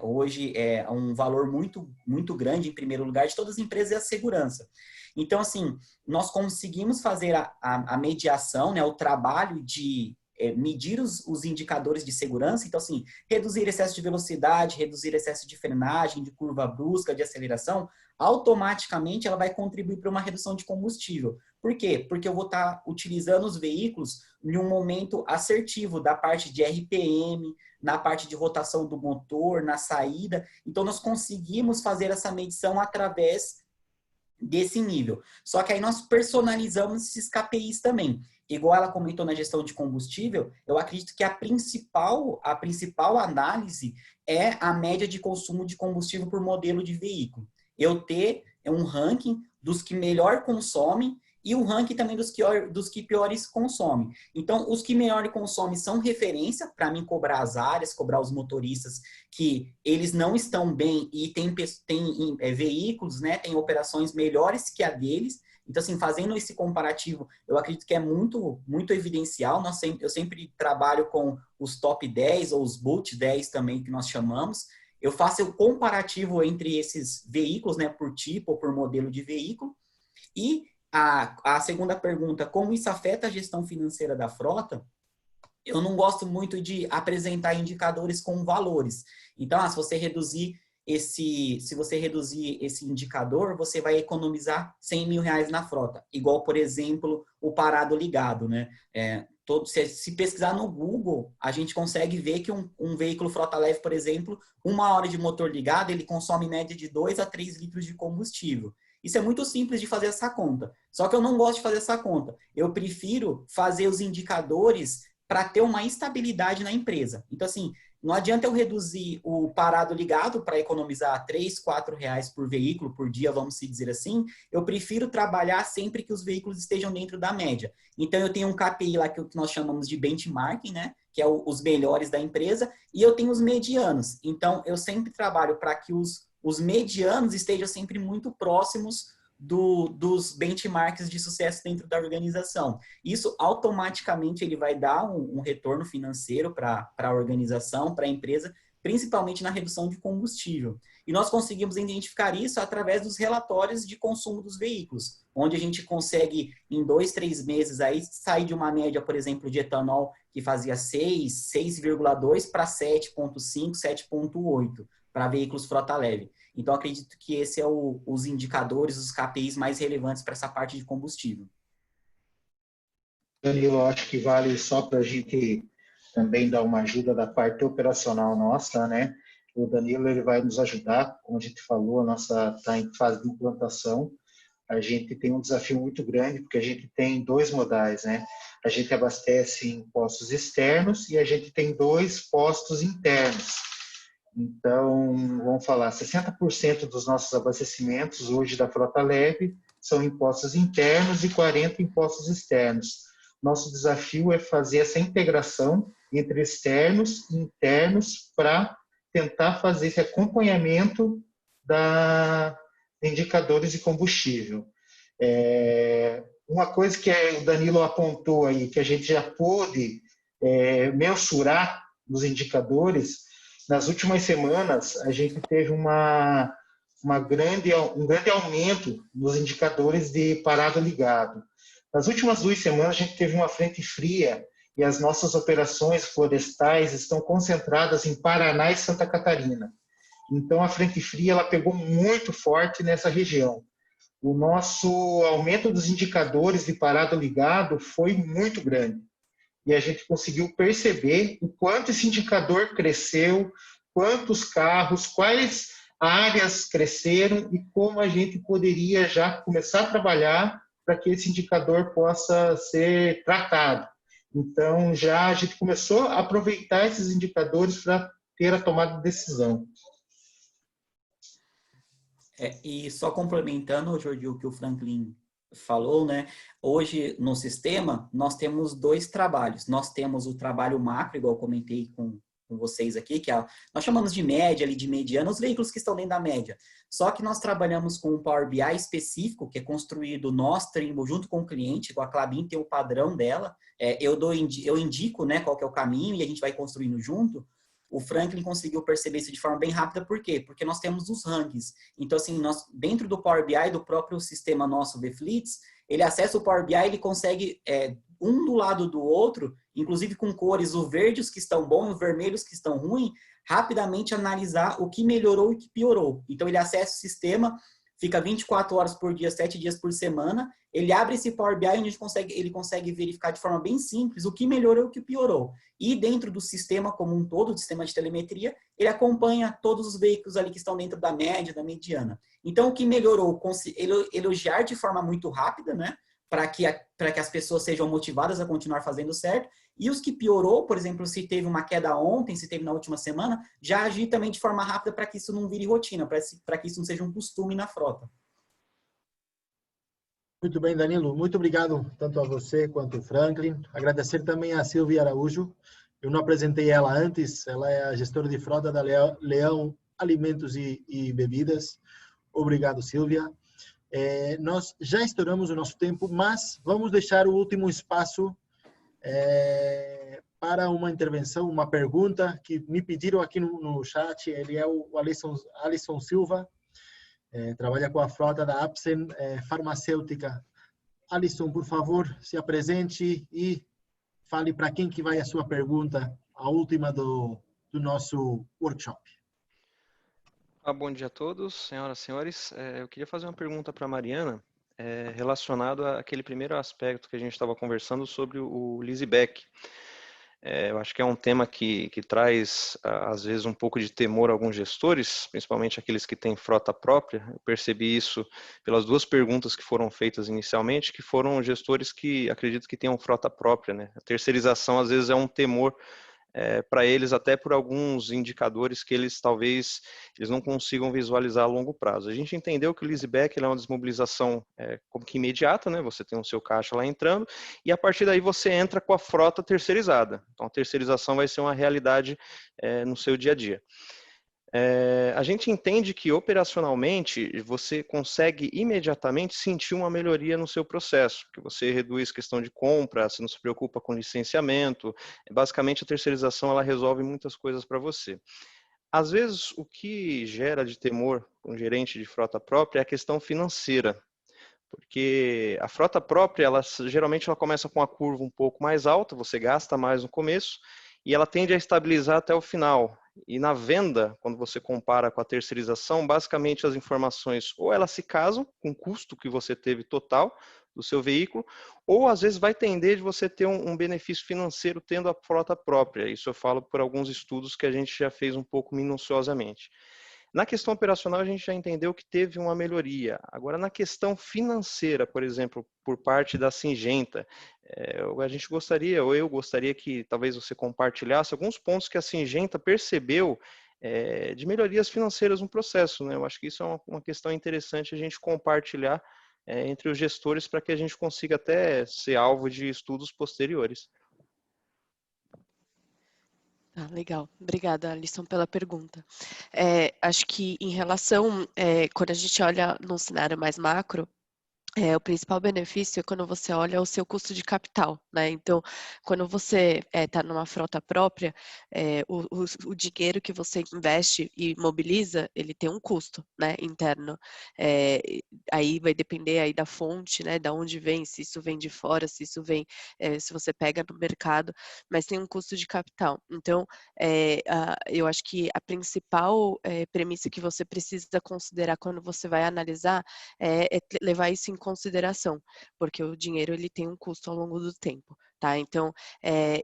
hoje é um valor muito, muito grande, em primeiro lugar, de todas as empresas é a segurança. Então, assim, nós conseguimos fazer a mediação, né, o trabalho de medir os indicadores de segurança. Então, assim, reduzir excesso de velocidade, reduzir excesso de frenagem, de curva brusca, de aceleração, automaticamente ela vai contribuir para uma redução de combustível. Por quê? Porque eu vou estar utilizando os veículos em um momento assertivo da parte de RPM, na parte de rotação do motor, na saída. Então, nós conseguimos fazer essa medição através desse nível. Só que aí nós personalizamos esses KPIs também. Igual ela comentou na gestão de combustível, eu acredito que a principal análise é a média de consumo de combustível por modelo de veículo. Eu ter um ranking dos que melhor consomem e o ranking também dos que piores consomem. Então, os que melhor consomem são referência para mim cobrar as áreas, cobrar os motoristas que eles não estão bem e tem veículos, né, tem operações melhores que a deles. Então, assim, fazendo esse comparativo, eu acredito que é muito, muito evidencial. Eu sempre trabalho com os top 10 ou os boot 10 também, que nós chamamos. Eu faço o comparativo entre esses veículos, né, por tipo ou por modelo de veículo. E a segunda pergunta, como isso afeta a gestão financeira da frota? Eu não gosto muito de apresentar indicadores com valores. Então, se você reduzir esse indicador, você vai economizar R$100 mil na frota. Igual, por exemplo, o parado ligado, né? Se pesquisar no Google, a gente consegue ver que um veículo frota leve, por exemplo, 1 hora de motor ligado, ele consome em média de 2 a 3 litros de combustível. Isso é muito simples de fazer essa conta. Só que eu não gosto de fazer essa conta. Eu prefiro fazer os indicadores para ter uma estabilidade na empresa. Então, assim, não adianta eu reduzir o parado ligado para economizar R$3, R$4 por veículo por dia, vamos se dizer assim. Eu prefiro trabalhar sempre que os veículos estejam dentro da média. Então, eu tenho um KPI lá que nós chamamos de benchmarking, né? Que é os melhores da empresa, e eu tenho os medianos. Então, eu sempre trabalho para que os medianos estejam sempre muito próximos dos benchmarks de sucesso dentro da organização. Isso automaticamente ele vai dar um retorno financeiro para a organização, para a empresa, principalmente na redução de combustível. E nós conseguimos identificar isso através dos relatórios de consumo dos veículos, onde a gente consegue, em 2, 3 meses, aí, sair de uma média, por exemplo, de etanol que fazia 6,2 para 7,5, 7,8 para veículos frota leve. Então, acredito que esse é os indicadores, os KPIs mais relevantes para essa parte de combustível. Danilo, acho que vale só para a gente também dar uma ajuda da parte operacional nossa, né? O Danilo ele vai nos ajudar, como a gente falou, a nossa está em fase de implantação. A gente tem um desafio muito grande, porque a gente tem 2 modais, né? A gente abastece em postos externos e a gente tem 2 postos internos. Então, vamos falar, 60% dos nossos abastecimentos hoje da frota leve são em postos internos e 40% em postos externos. Nosso desafio é fazer essa integração entre externos e internos para tentar fazer esse acompanhamento de indicadores de combustível. Uma coisa que o Danilo apontou aí, que a gente já pôde mensurar nos indicadores. Nas últimas semanas, a gente teve um grande aumento nos indicadores de parado ligado. Nas últimas 2 semanas, a gente teve uma frente fria e as nossas operações florestais estão concentradas em Paraná e Santa Catarina. Então, a frente fria ela pegou muito forte nessa região. O nosso aumento dos indicadores de parado ligado foi muito grande. E a gente conseguiu perceber o quanto esse indicador cresceu, quantos carros, quais áreas cresceram e como a gente poderia já começar a trabalhar para que esse indicador possa ser tratado. Então, já a gente começou a aproveitar esses indicadores para ter a tomada de decisão. E só complementando, Jordi, o que o Franklin falou, né? Hoje, no sistema, nós temos dois trabalhos. Nós temos o trabalho macro, igual eu comentei com vocês aqui, que nós chamamos de média, ali, de mediana, os veículos que estão dentro da média. Só que nós trabalhamos com um Power BI específico, que é construído nós, Trimble, junto com o cliente, com a Klabin tem o padrão dela. Eu indico, né, qual que é o caminho e a gente vai construindo junto. O Franklin conseguiu perceber isso de forma bem rápida, por quê? Porque nós temos os rankings. Então, assim, nós, dentro do Power BI, do próprio sistema nosso The Fleets, ele acessa o Power BI, ele consegue, um do lado do outro, inclusive com cores, o verde, os que estão bons, os vermelhos que estão ruins, rapidamente analisar o que melhorou e o que piorou. Então, ele acessa o sistema, fica 24 horas por dia, 7 dias por semana, ele abre esse Power BI onde ele consegue verificar de forma bem simples o que melhorou e o que piorou. E dentro do sistema como um todo, do sistema de telemetria, ele acompanha todos os veículos ali que estão dentro da média, da mediana. Então, o que melhorou, elogiar de forma muito rápida, né? Para que as pessoas sejam motivadas a continuar fazendo certo. E os que piorou, por exemplo, se teve uma queda ontem, se teve na última semana, já agir também de forma rápida para que isso não vire rotina, para que isso não seja um costume na frota. Muito bem, Danilo. Muito obrigado tanto a você quanto ao Franklin. Agradecer também a Silvia Araújo. Eu não apresentei ela antes. Ela é a gestora de frota da Leão Alimentos e Bebidas. Obrigado, Silvia. Nós já estouramos o nosso tempo, mas vamos deixar o último espaço para uma intervenção, uma pergunta que me pediram aqui no chat. Ele é o Alisson Silva. Trabalha com a frota da Apsen Farmacêutica. Alisson, por favor, se apresente e fale para quem que vai a sua pergunta, a última do nosso workshop. Bom dia a todos, senhoras e senhores. Eu queria fazer uma pergunta para a Mariana, relacionado àquele primeiro aspecto que a gente estava conversando sobre o leaseback. Eu acho que é um tema que traz, às vezes, um pouco de temor a alguns gestores, principalmente aqueles que têm frota própria. Eu percebi isso pelas duas perguntas que foram feitas inicialmente, que foram gestores que acredito que tenham frota própria, né? A terceirização, às vezes, é um temor para eles, até por alguns indicadores que eles talvez não consigam visualizar a longo prazo. A gente entendeu que o leaseback é uma desmobilização como que imediata, né? Você tem o seu caixa lá entrando e a partir daí você entra com a frota terceirizada. Então a terceirização vai ser uma realidade no seu dia a dia. A gente entende que operacionalmente você consegue imediatamente sentir uma melhoria no seu processo, porque você reduz questão de compra, você não se preocupa com licenciamento, basicamente a terceirização ela resolve muitas coisas para você. Às vezes o que gera de temor com um gerente de frota própria é a questão financeira, porque a frota própria geralmente ela começa com a curva um pouco mais alta, você gasta mais no começo e ela tende a estabilizar até o final. E na venda, quando você compara com a terceirização, basicamente as informações ou elas se casam com o custo que você teve total do seu veículo, ou às vezes vai tender de você ter um benefício financeiro tendo a frota própria. Isso eu falo por alguns estudos que a gente já fez um pouco minuciosamente. Na questão operacional, a gente já entendeu que teve uma melhoria. Agora, na questão financeira, por exemplo, por parte da Syngenta, a gente gostaria, ou eu gostaria que talvez você compartilhasse alguns pontos que a Syngenta percebeu de melhorias financeiras no processo, né? Eu acho que isso é uma questão interessante a gente compartilhar entre os gestores para que a gente consiga até ser alvo de estudos posteriores. Legal. Obrigada, Alisson, pela pergunta. Acho que em relação, quando a gente olha num cenário mais macro, o principal benefício é quando você olha o seu custo de capital, né? Então, quando você está numa frota própria, o dinheiro que você investe e mobiliza, ele tem um custo, né, interno. Aí vai depender aí da fonte, né, da onde vem, se isso vem de fora, se isso vem, se você pega no mercado, mas tem um custo de capital. Então, eu acho que a principal premissa que você precisa considerar quando você vai analisar é levar isso em consideração, porque o dinheiro ele tem um custo ao longo do tempo, tá? Então,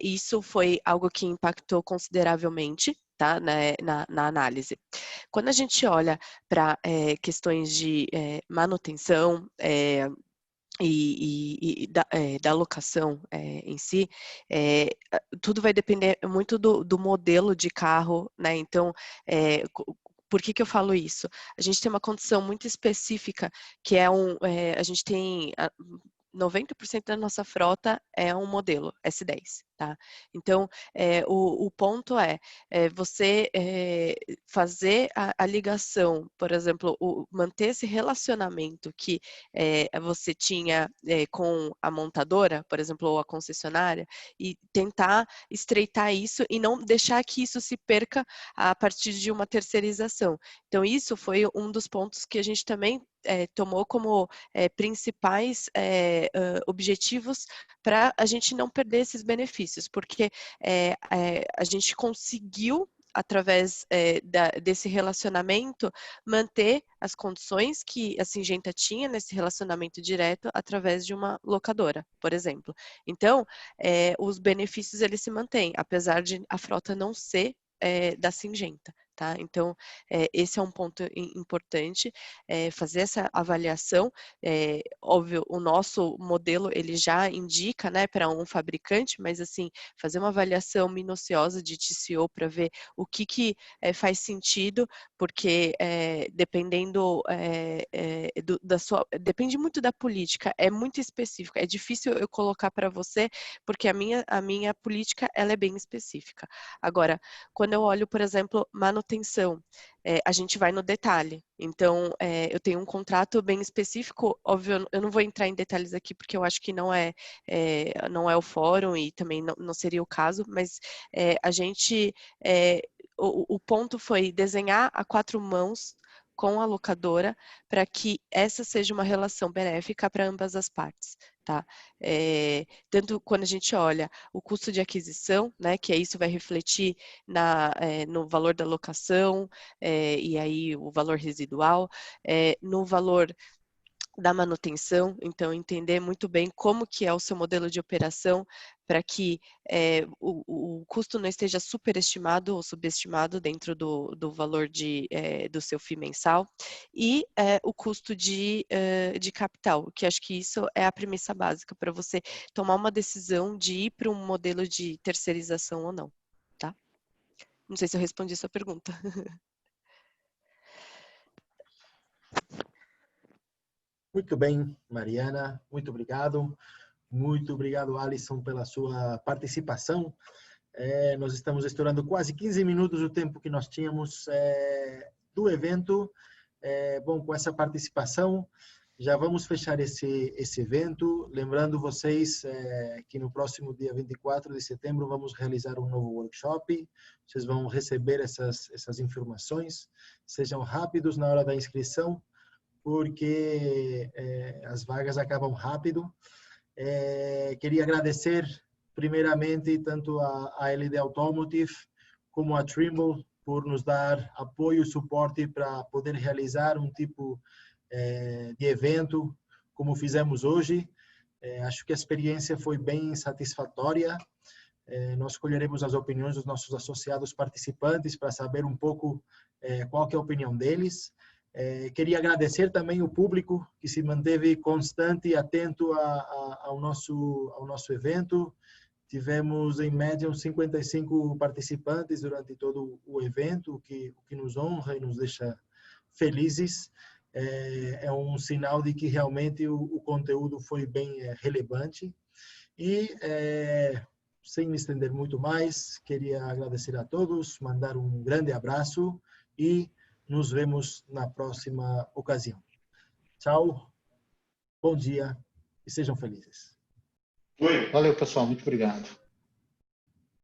isso foi algo que impactou consideravelmente, tá? Na análise. Quando a gente olha para questões de manutenção e da locação em si, tudo vai depender muito do modelo de carro, né? Então, por que eu falo isso? A gente tem uma condição muito específica, que é a gente tem 90% da nossa frota é um modelo S10, tá? Então, o ponto é você fazer a ligação, por exemplo, manter esse relacionamento que você tinha com a montadora, por exemplo, ou a concessionária, e tentar estreitar isso e não deixar que isso se perca a partir de uma terceirização. Então, isso foi um dos pontos que a gente também tomou como principais objetivos para a gente não perder esses benefícios, porque a gente conseguiu, através desse relacionamento, manter as condições que a Syngenta tinha nesse relacionamento direto através de uma locadora, por exemplo. Então, os benefícios eles se mantêm, apesar de a frota não ser da Syngenta. Tá? Então, esse é um ponto importante, fazer essa avaliação. Óbvio, o nosso modelo ele já indica, né, para um fabricante, mas assim, fazer uma avaliação minuciosa de TCO para ver o que faz sentido, porque dependendo depende muito da política, é muito específico, é difícil eu colocar para você, porque a minha política ela é bem específica. Agora, quando eu olho, por exemplo, manutenção, a gente vai no detalhe. Então, eu tenho um contrato bem específico, óbvio, eu não vou entrar em detalhes aqui porque eu acho que não é o fórum e também não seria o caso, mas a gente, o ponto foi desenhar a 4 mãos com a locadora para que essa seja uma relação benéfica para ambas as partes. Tá? Tanto quando a gente olha o custo de aquisição, né, que isso vai refletir no valor da locação, e aí o valor residual, no valor da manutenção, então entender muito bem como que é o seu modelo de operação para que o custo não esteja superestimado ou subestimado dentro do valor do seu FII mensal, e o custo de capital, que acho que isso é a premissa básica para você tomar uma decisão de ir para um modelo de terceirização ou não, tá? Não sei se eu respondi a sua pergunta. Muito bem, Mariana, muito obrigado. Muito obrigado, Alisson, pela sua participação. Nós estamos estourando quase 15 minutos o tempo que nós tínhamos do evento. Bom, com essa participação, já vamos fechar esse evento. Lembrando vocês que no próximo dia 24 de setembro vamos realizar um novo workshop. Vocês vão receber essas informações. Sejam rápidos na hora da inscrição, porque as vagas acabam rápido. Queria agradecer primeiramente tanto a LD Automotive como a Trimble por nos dar apoio e suporte para poder realizar um tipo de evento como fizemos hoje. Acho que a experiência foi bem satisfatória. Nós colheremos as opiniões dos nossos associados participantes para saber um pouco qual que é a opinião deles. Queria agradecer também o público que se manteve constante e atento ao nosso evento. Tivemos, em média, uns 55 participantes durante todo o evento, o que nos honra e nos deixa felizes. É um sinal de que realmente o conteúdo foi bem relevante. E, sem me estender muito mais, queria agradecer a todos, mandar um grande abraço e nos vemos na próxima ocasião. Tchau, bom dia e sejam felizes. Valeu, pessoal. Muito obrigado.